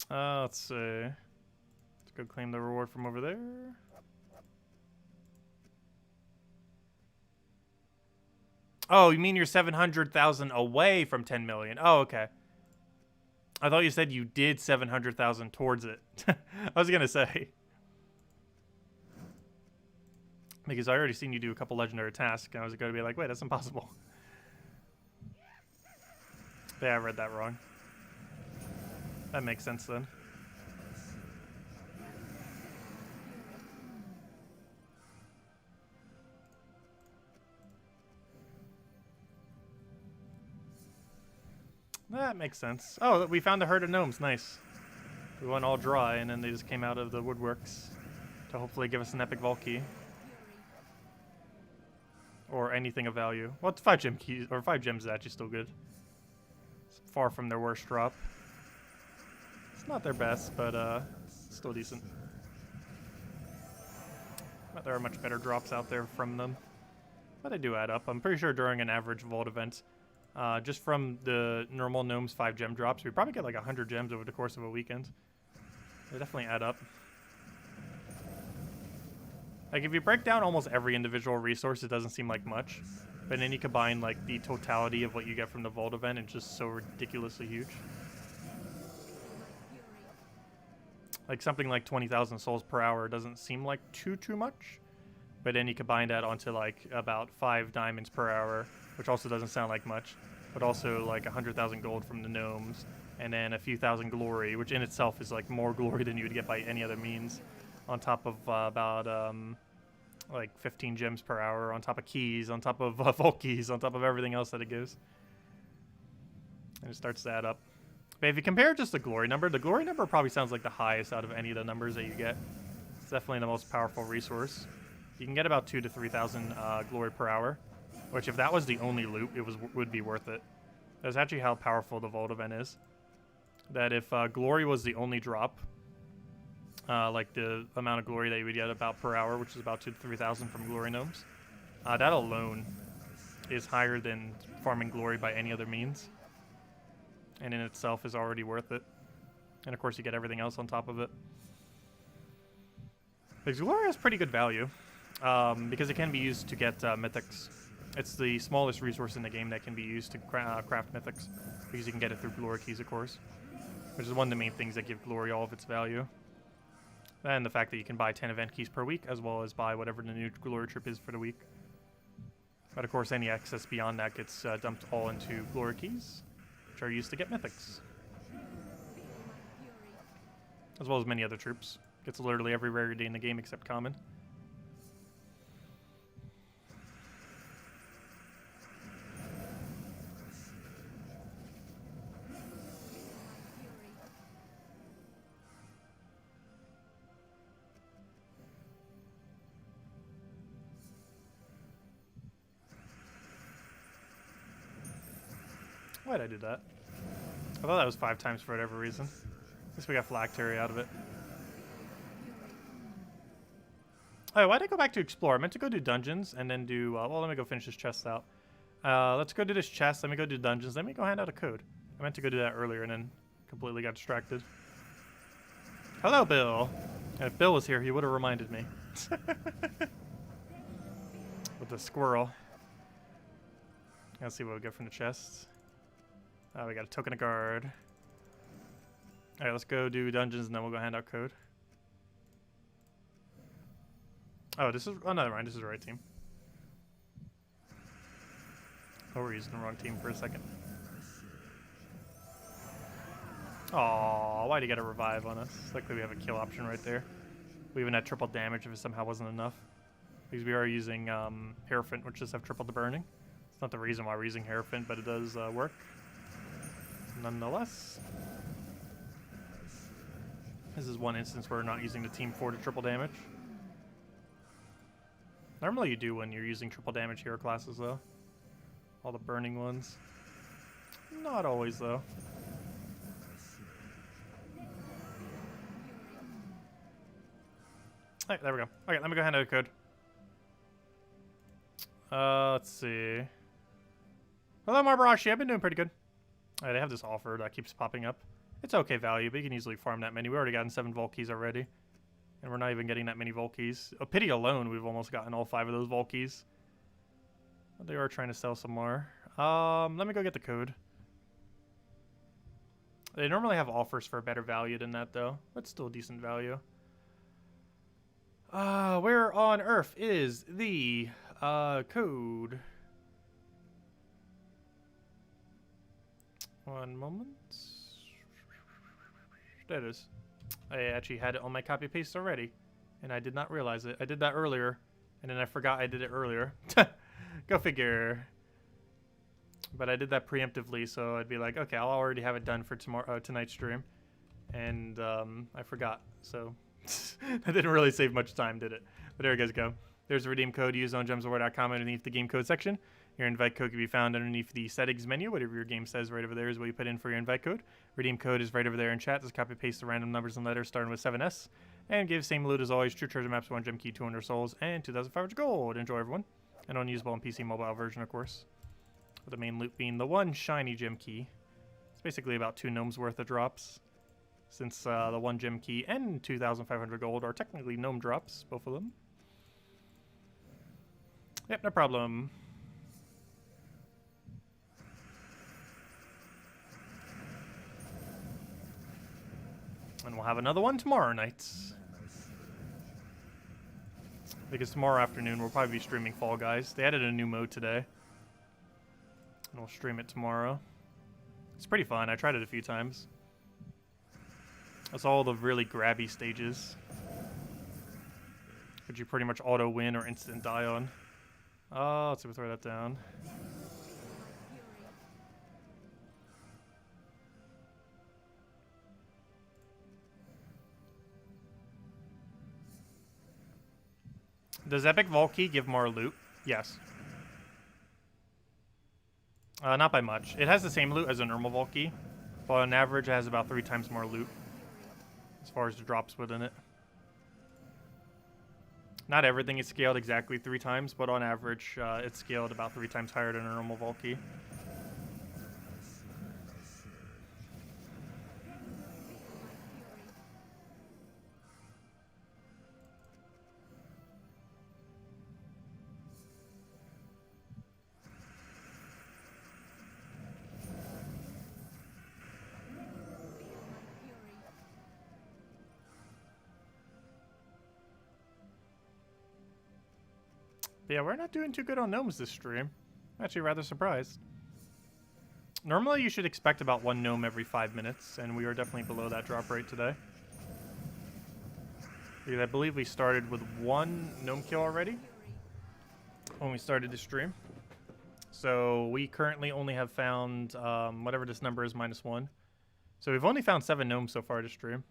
Speaker 1: Let's see. Let's go claim the reward from over there. Oh, you mean you're 700,000 away from 10 million? Oh, okay. I thought you said you did 700,000 towards it. I was gonna say. Because I already seen you do a couple legendary tasks, and I was going to be like, wait, that's impossible. Yeah, I read that wrong. That makes sense then. That makes sense. Oh, we found a herd of gnomes. Nice. We went all dry, and then they just came out of the woodworks to hopefully give us an epic Volky. Or anything of value. Well, it's 5 gem keys, or 5 gems is actually still good. It's far from their worst drop. It's not their best, but still decent. But there are much better drops out there from them. But they do add up. I'm pretty sure during an average vault event, just from the normal gnomes 5 gem drops, we probably get like 100 gems over the course of a weekend. They definitely add up. Like, if you break down almost every individual resource, it doesn't seem like much. But then you combine, like, the totality of what you get from the Vault event, and it's just so ridiculously huge. Like, something like 20,000 souls per hour doesn't seem like too much. But then you combine that onto, like, about 5 diamonds per hour, which also doesn't sound like much. But also, like, 100,000 gold from the gnomes, and then a few thousand glory, which in itself is, like, more glory than you would get by any other means. On top of about like 15 gems per hour, on top of keys, on top of Volkies, on top of everything else that it gives. And it starts to add up. But if you compare just the glory number probably sounds like the highest out of any of the numbers that you get. It's definitely the most powerful resource. You can get about 2,000 to 3,000 glory per hour, which if that was the only loot, it would be worth it. That's actually how powerful the Vault event is. That if glory was the only drop, like the amount of glory that you would get about per hour, which is about 2,000 to 3,000 from glory gnomes, that alone is higher than farming glory by any other means, and in itself is already worth it. And of course you get everything else on top of it. Because glory has pretty good value, because it can be used to get mythics. It's the smallest resource in the game that can be used to craft mythics, because you can get it through glory keys, of course, which is one of the main things that give glory all of its value. And the fact that you can buy 10 event keys per week, as well as buy whatever the new glory trip is for the week. But of course, any excess beyond that gets dumped all into glory keys, which are used to get mythics. As well as many other troops. Gets literally every rarity in the game except common. Why'd I do that? I thought that was 5 times for whatever reason. At least we got Phylactery out of it. Oh, why'd I go back to explore? I meant to go do dungeons and then do... well, let me go finish this chest out. Let's go do this chest. Let me go do dungeons. Let me go hand out a code. I meant to go do that earlier and then completely got distracted. Hello, Bill. And if Bill was here, he would have reminded me. With the squirrel. Let's see what we get from the chests. We got a token of guard. Alright, let's go do dungeons and then we'll go hand out code. Oh, this is... oh, never mind. This is the right team. Oh, we're using the wrong team for a second. Aw, why'd he get a revive on us? Luckily we have a kill option right there. We even had triple damage if it somehow wasn't enough. Because we are using Hierophant, which does have triple the burning. It's not the reason why we're using Hierophant, but it does work. Nonetheless. This is one instance where we're not using the team 4 to triple damage. Normally you do when you're using triple damage hero classes, though. All the burning ones. Not always, though. Hey, there we go. Okay, let me go hand out a code. Let's see. Hello, Marbarashi. I've been doing pretty good. Alright, they have this offer that keeps popping up. It's okay value, but you can easily farm that many. We've already gotten 7 Volkys already. And we're not even getting that many Volkys. A pity alone, we've almost gotten all 5 of those Volkys. But they are trying to sell some more. Let me go get the code. They normally have offers for a better value than that, though. But still decent value. Where on earth is the code? One moment. There it is. I actually had it on my copy paste already, and I did not realize it. I did that earlier, and then I forgot I did it earlier. Go figure. But I did that preemptively, so I'd be like, okay, I'll already have it done for tomorrow, tonight's stream, and I forgot. So that didn't really save much time, did it? But there you guys go. There's the redeem code used on gemsofwar.com underneath the game code section. Your invite code can be found underneath the settings menu. Whatever your game says right over there is what you put in for your invite code. Redeem code is right over there in chat. Just copy paste the random numbers and letters starting with 7S. And give same loot as always. True treasure maps, 1 gem key, 200 souls, and 2,500 gold. Enjoy, everyone. And unusable on PC mobile version, of course. With the main loot being the 1 shiny gem key. It's basically about 2 gnomes worth of drops. Since the 1 gem key and 2,500 gold are technically gnome drops, both of them. Yep, no problem. And we'll have another one tomorrow night. Because tomorrow afternoon we'll probably be streaming Fall Guys. They added a new mode today. And we'll stream it tomorrow. It's pretty fun. I tried it a few times. It's all the really grabby stages. Which you pretty much auto win or instant die on. Let's see if we throw that down. Does Epic Volky give more loot? Yes. Not by much. It has the same loot as a normal Volky, but on average it has about 3 times more loot as far as the drops within it. Not everything is scaled exactly 3 times, but on average it's scaled about 3 times higher than a normal Volky. But yeah, we're not doing too good on gnomes this stream. I'm actually rather surprised. Normally you should expect about 1 gnome every 5 minutes, and we are definitely below that drop rate today. Because I believe we started with 1 gnome kill already when we started the stream. So we currently only have found whatever this number is, -1. So we've only found 7 gnomes so far to stream,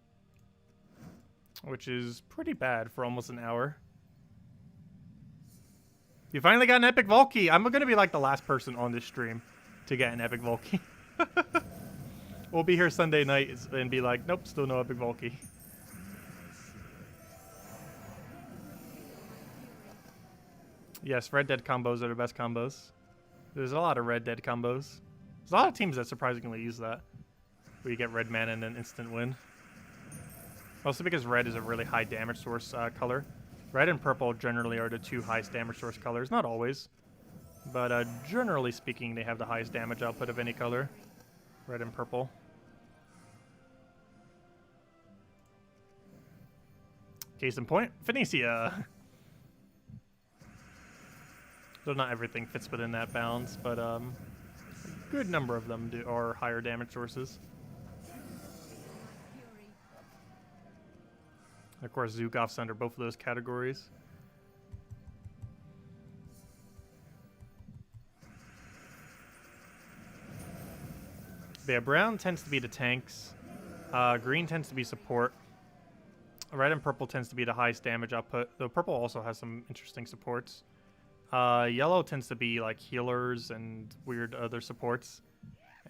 Speaker 1: which is pretty bad for almost an hour. You finally got an epic Volky. I'm going to be like the last person on this stream to get an epic Volky. We'll be here Sunday night and be like, nope, still no epic Volky. Yes, Red Dead combos are the best combos. There's a lot of Red Dead combos. There's a lot of teams that surprisingly use that, where you get red mana and an instant win. Mostly because red is a really high damage source color. Red and purple generally are the 2 highest damage source colors. Not always, but generally speaking, they have the highest damage output of any color. Red and purple. Case in point, Phoenicia. Though not everything fits within that balance, but a good number of them are higher damage sources. Of course, Zukof's under both of those categories. But yeah, brown tends to be the tanks. Green tends to be support. Red and purple tends to be the highest damage output, though purple also has some interesting supports. Yellow tends to be like healers and weird other supports.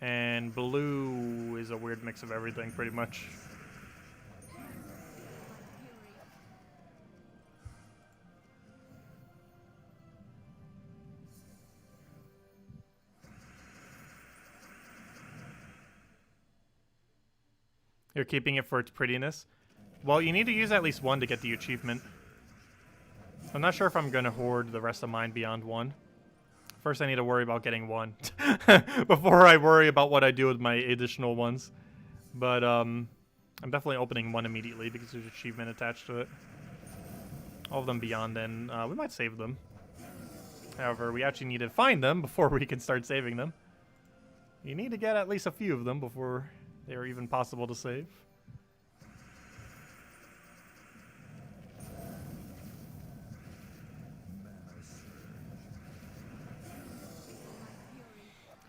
Speaker 1: And blue is a weird mix of everything, pretty much. You're keeping it for its prettiness? Well, you need to use at least 1 to get the achievement. I'm not sure if I'm going to hoard the rest of mine beyond 1. First, I need to worry about getting 1 before I worry about what I do with my additional ones. But I'm definitely opening 1 immediately because there's an achievement attached to it. All of them beyond then, we might save them. However, we actually need to find them before we can start saving them. You need to get at least a few of them before they are even possible to save.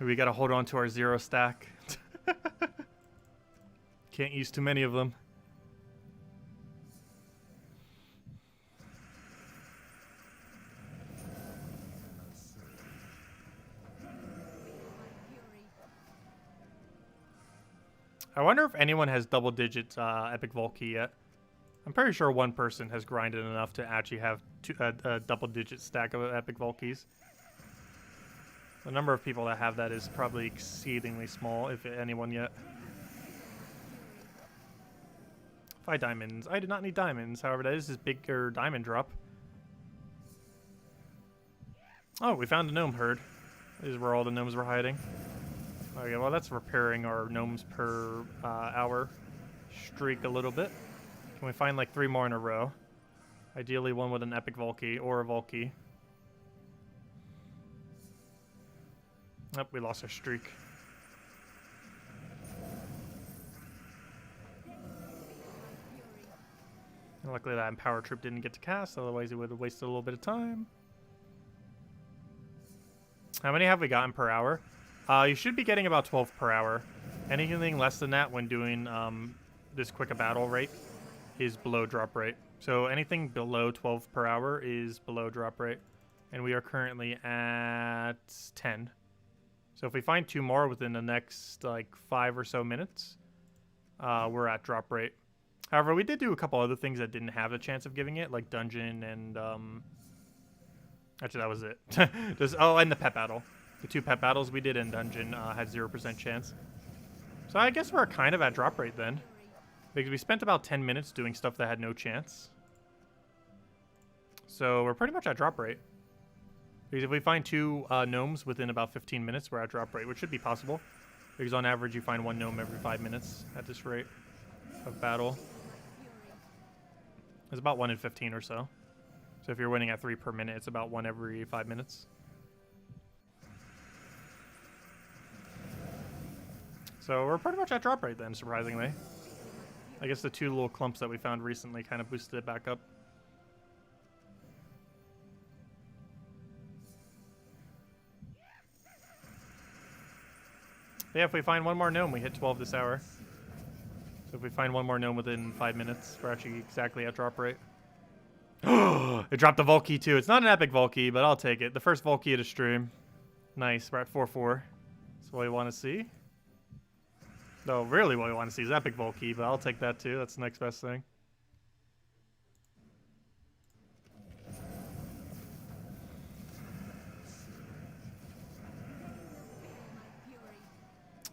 Speaker 1: We gotta hold on to our 0 stack. Can't use too many of them. I wonder if anyone has double-digit epic Volky yet. I'm pretty sure 1 person has grinded enough to actually have a double-digit stack of epic Volkies. The number of people that have that is probably exceedingly small, if anyone yet. 5 diamonds. I did not need diamonds. However, that is this bigger diamond drop. Oh, we found a gnome herd. This is where all the gnomes were hiding. Okay, well, that's repairing our gnomes per hour streak a little bit. Can we find like 3 more in a row? Ideally, 1 with an epic Volky or a Volky. Oh, we lost our streak. And luckily that Empower Troop didn't get to cast, otherwise it would have wasted a little bit of time. How many have we gotten per hour? You should be getting about 12 per hour. Anything less than that when doing this quick a battle rate is below drop rate. So anything below 12 per hour is below drop rate. And we are currently at 10. So if we find 2 more within the next like 5 or so minutes, we're at drop rate. However, we did do a couple other things that didn't have a chance of giving it, like dungeon and actually that was it. And the pet battle. The 2 pet battles we did in dungeon had 0% chance. So I guess we're kind of at drop rate then, because we spent about 10 minutes doing stuff that had no chance. So we're pretty much at drop rate. Because if we find 2 gnomes within about 15 minutes, we're at drop rate, which should be possible. Because on average, you find 1 gnome every 5 minutes at this rate of battle. It's about 1 in 15 or so. So if you're winning at 3 per minute, it's about 1 every 5 minutes. So we're pretty much at drop rate then, surprisingly. I guess the 2 little clumps that we found recently kind of boosted it back up. Yeah, if we find one more gnome, we hit 12 this hour. So if we find one more gnome within 5 minutes, we're actually exactly at drop rate. It dropped the Volky too. It's not an epic Volky, but I'll take it. The first Volky at a stream. Nice, we're at 4-4. That's what we want to see. No, really what we want to see is epic Volky, but I'll take that too. That's the next best thing.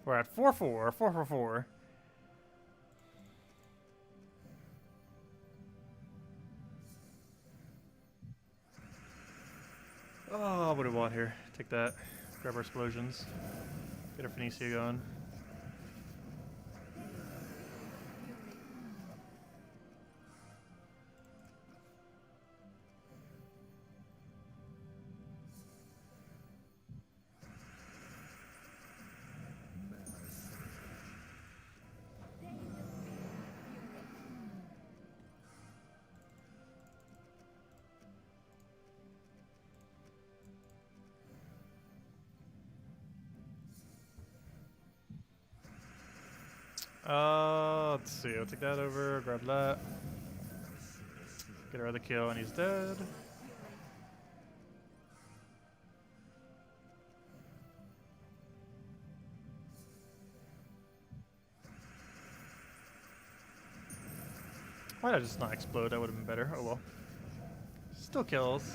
Speaker 1: We're at 4-4, 4-4-4. Oh, what do we want here? Take that. Grab our explosions. Get our Phoenicia going. Let's see. I'll take that over. Grab that. Get our other kill, and he's dead. Why did I just not explode? That would have been better. Oh well. Still kills.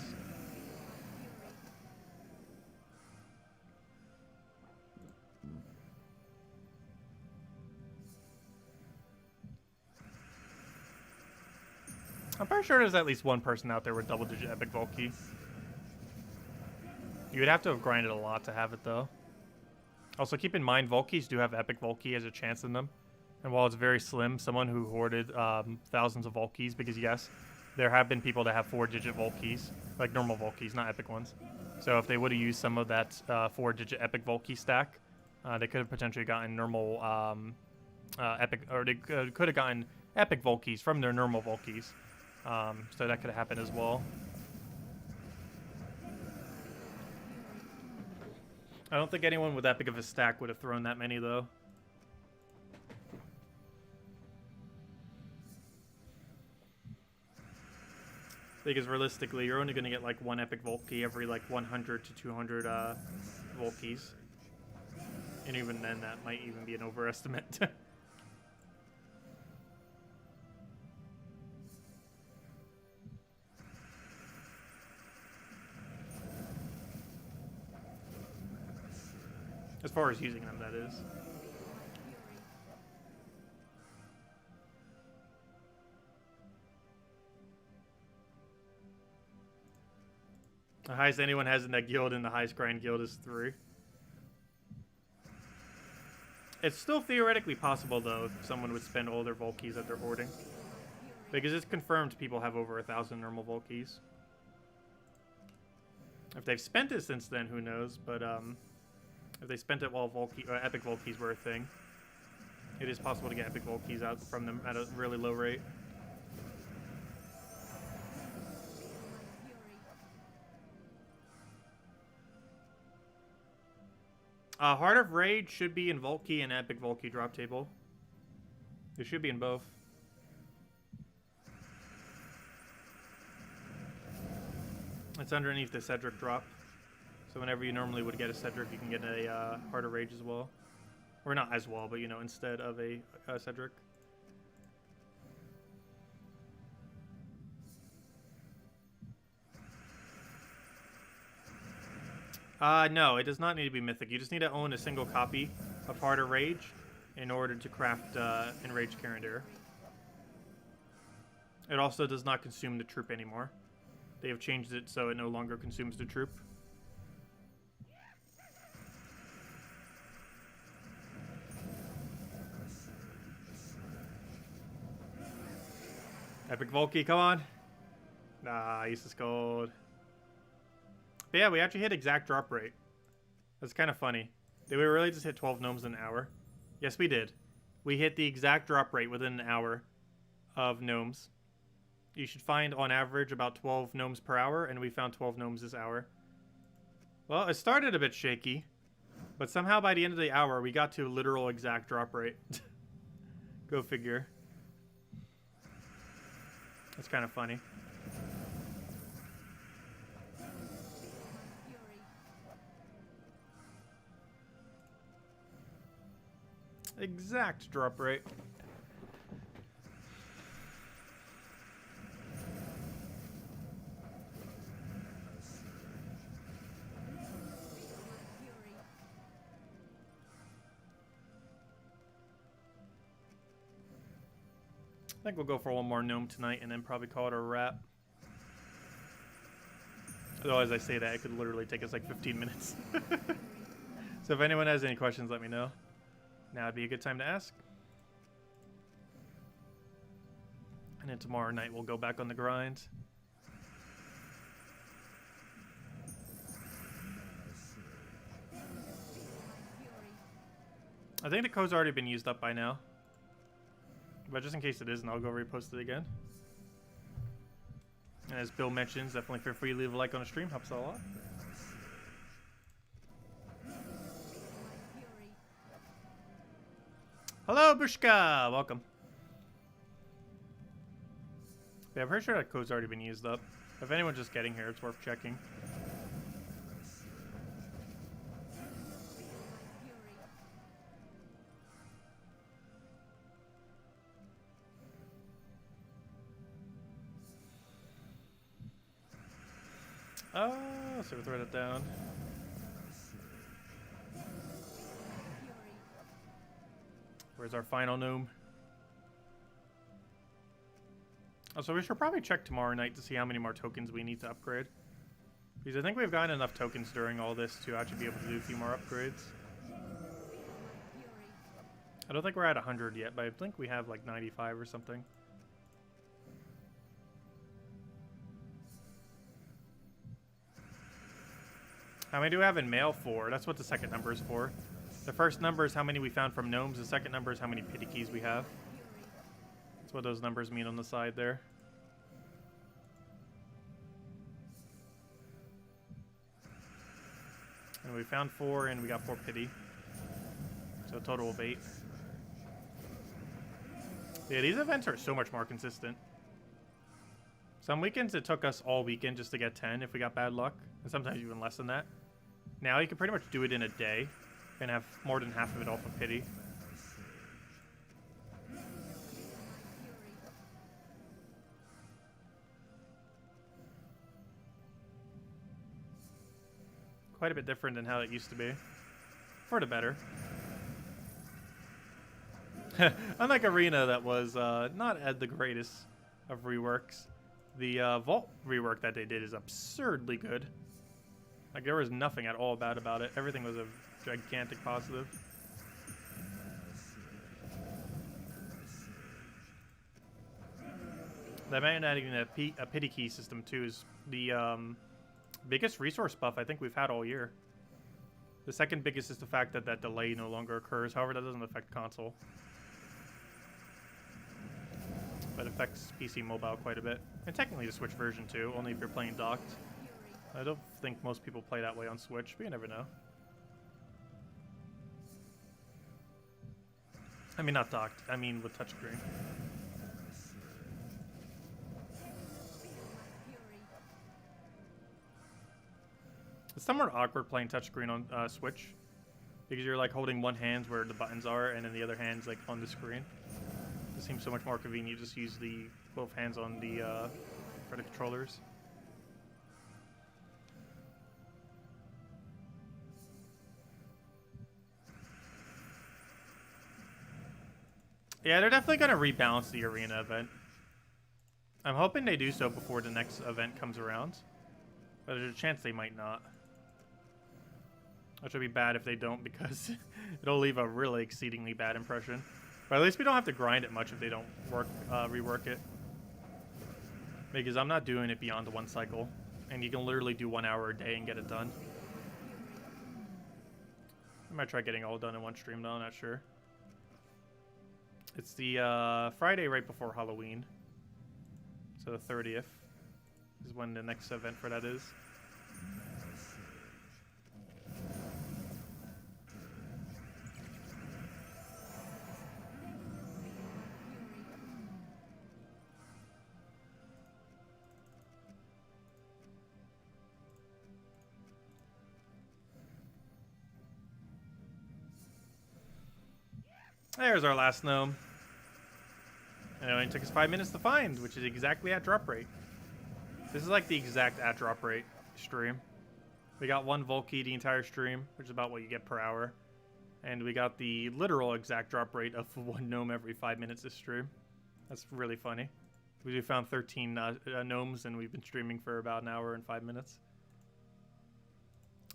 Speaker 1: I'm pretty sure there's at least one person out there with double-digit epic Volky. You would have to have grinded a lot to have it, though. Also, keep in mind, Volkys do have epic Volky as a chance in them. And while it's very slim, someone who hoarded thousands of Volkys, because yes, there have been people that have 4-digit Volkys, like normal Volkys, not epic ones. So if they would have used some of that 4-digit epic Volky stack, they could have potentially gotten normal epic, or they could have gotten epic Volkys from their normal Volkys. So that could have happened as well. I don't think anyone with that big of a stack would have thrown that many, though. Because realistically, you're only going to get like one epic Volky every like 100 to 200 Volkys. And even then, that might even be an overestimate. As far as using them, that is. The highest anyone has in that guild and the highest grind guild is 3. It's still theoretically possible, though, if someone would spend all their Volkys that they're hoarding. Because it's confirmed people have over 1,000 normal Volkys. If they've spent it since then, who knows, but if they spent it while epic Volkys were a thing, it is possible to get epic Volkys out from them at a really low rate. Heart of Rage should be in Volky and epic Volky drop table. It should be in both. It's underneath the Cedric drop. So whenever you normally would get a Cedric, you can get a Heart of Rage as well. Or not as well, but you know, instead of a Cedric. No, it does not need to be mythic. You just need to own a single copy of Heart of Rage in order to craft Enraged Carindere. It also does not consume the troop anymore. They have changed it so it no longer consumes the troop. Epic Volky, come on. Nah, Ace Gold. But yeah, we actually hit exact drop rate. That's kind of funny. Did we really just hit 12 gnomes in an hour? Yes, we did. we hit the exact drop rate within an hour of gnomes. You should find, on average, about 12 gnomes per hour, and we found 12 gnomes this hour. Well, it started a bit shaky, but somehow by the end of the hour, we got to a literal exact drop rate. Go figure. That's kind of funny. Exact drop rate. I think we'll go for one more gnome tonight and then probably call it a wrap. Although as I say that, it could literally take us like 15 minutes. So if anyone has any questions, let me know. Now would be a good time to ask. And then tomorrow night we'll go back on the grind. I think the code's already been used up by now. But just in case it isn't, I'll go repost it again. And as Bill mentions, definitely feel free to leave a like on the stream. Helps out a lot. Hello, Bushka! Welcome. Yeah, I'm pretty sure that code's already been used up. If anyone's just getting here, it's worth checking. So we'll throw that down. Where's our final gnome? Oh, so we should probably check tomorrow night to see how many more tokens we need to upgrade. Because I think we've gotten enough tokens during all this to actually be able to do a few more upgrades. I don't think we're at 100 yet, but I think we have like 95 or something. How many do we have in mail for? That's what the second number is for. The first number is how many we found from gnomes. The second number is how many pity keys we have. That's what those numbers mean on the side there. And we found 4 and we got 4 pity. So a total of 8. Yeah, these events are so much more consistent. Some weekends it took us all weekend just to get 10 if we got bad luck. And sometimes even less than that. Now you can pretty much do it in a day and have more than half of it off of pity. Quite a bit different than how it used to be. For the better. Unlike Arena, that was not at the greatest of reworks. The Vault rework that they did is absurdly good. Like, there was nothing at all bad about it. Everything was a gigantic positive. That man adding a pity key system, too, is the biggest resource buff I think we've had all year. The second biggest is the fact that that delay no longer occurs. However, that doesn't affect console. But it affects PC mobile quite a bit. And technically the Switch version, too, only if you're playing docked. I don't think most people play that way on Switch, but you never know. I mean, not docked. I mean with touchscreen. It's somewhat awkward playing touchscreen on Switch. Because you're like holding one hand where the buttons are, and then the other hand's like on the screen. It seems so much more convenient. You just use the both hands on the for the controllers. Yeah, they're definitely going to rebalance the arena event. I'm hoping they do so before the next event comes around. But there's a chance they might not. Which would be bad if they don't, because it'll leave a really exceedingly bad impression. But at least we don't have to grind it much if they don't rework it. Because I'm not doing it beyond the one cycle. And you can literally do 1 hour a day and get it done. I might try getting all done in one stream though, I'm not sure. It's the Friday right before Halloween. So the 30th is when the next event for that is. There's our last gnome. And it only took us 5 minutes to find, which is exactly at drop rate. This is like the exact at drop rate stream. We got one Volky the entire stream, which is about what you get per hour. And we got the literal exact drop rate of one gnome every 5 minutes this stream. That's really funny. We found 13 gnomes and we've been streaming for about an hour and 5 minutes.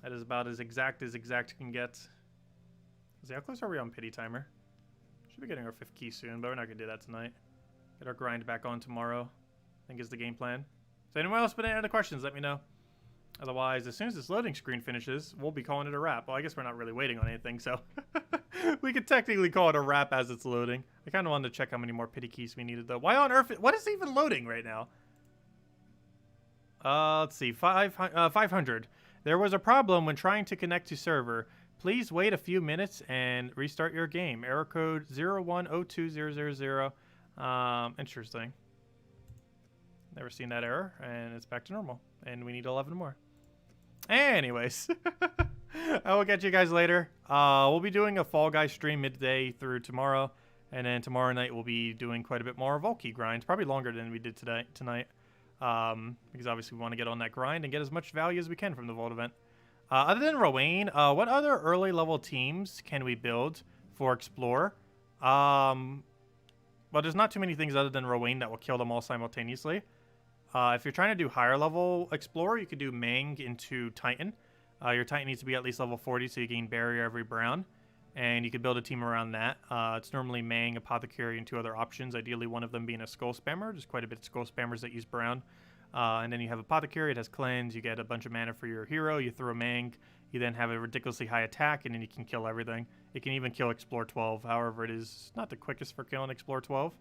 Speaker 1: That is about as exact can get. How close are we on pity timer? Should be getting our 5th key soon, but we're not going to do that tonight. Get our grind back on tomorrow, I think is the game plan. So anyone else been any other questions, let me know. Otherwise, as soon as this loading screen finishes, we'll be calling it a wrap. Well, I guess we're not really waiting on anything, so we could technically call it a wrap as it's loading. I kind of wanted to check how many more pity keys we needed, though. Why on earth? What is even loading right now? Let's see. 500. There was a problem when trying to connect to server. Please wait a few minutes and restart your game. Error code 0102000. Interesting. Never seen that error, and it's back to normal. And we need 11 more. Anyways, I will catch you guys later. We'll be doing a Fall Guys stream midday through tomorrow, and then tomorrow night we'll be doing quite a bit more Volky grinds, probably longer than we did tonight, because obviously we want to get on that grind and get as much value as we can from the Vault event. Other than Rowan, what other early level teams can we build for Explore? Well, there's not too many things other than Rowan that will kill them all simultaneously. If you're trying to do higher level Explorer, you could do Mang into Titan. Your Titan needs to be at least level 40 so you gain Barrier every Brown. And you could build a team around that. It's normally Mang, Apothecary, and 2 other options. Ideally, one of them being a Skull Spammer. There's quite a bit of Skull Spammers that use Brown. And then you have Apothecary, it has Cleanse, you get a bunch of mana for your hero, you throw a Mang, you then have a ridiculously high attack, and then you can kill everything. It can even kill Explore 12, however it is not the quickest for killing Explore 12,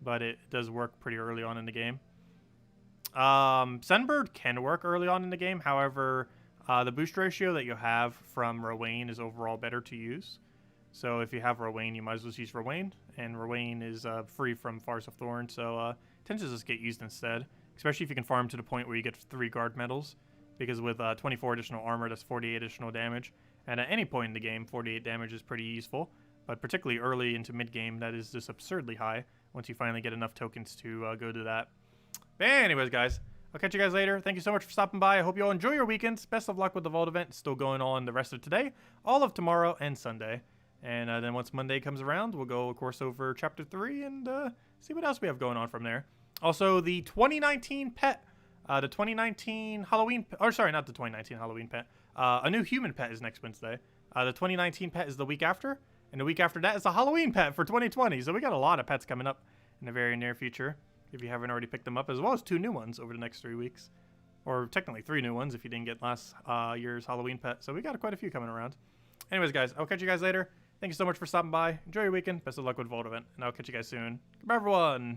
Speaker 1: but it does work pretty early on in the game. Sunbird can work early on in the game, however, the boost ratio that you have from Rowan is overall better to use. So if you have Rowan, you might as well use Rowan, and Rowan is free from Forest of Thorn, so it tends to just get used instead. Especially if you can farm to the point where you get 3 guard medals, because with 24 additional armor, that's 48 additional damage. And at any point in the game, 48 damage is pretty useful, but particularly early into mid-game, that is just absurdly high once you finally get enough tokens to go to that. But anyways, guys, I'll catch you guys later. Thank you so much for stopping by. I hope you all enjoy your weekends. Best of luck with the Vault event. It's still going on the rest of today, all of tomorrow, and Sunday. And then once Monday comes around, we'll go, of course, over Chapter 3 and see what else we have going on from there. Also, the 2019 pet, the 2019 Halloween, or sorry, not the 2019 Halloween pet, a new human pet is next Wednesday. The 2019 pet is the week after, and the week after that is a Halloween pet for 2020. So we got a lot of pets coming up in the very near future, if you haven't already picked them up, as well as 2 new ones over the next 3 weeks. Or technically 3 new ones if you didn't get last year's Halloween pet. So we got quite a few coming around. Anyways, guys, I'll catch you guys later. Thank you so much for stopping by. Enjoy your weekend. Best of luck with Vault event, and I'll catch you guys soon. Goodbye, everyone.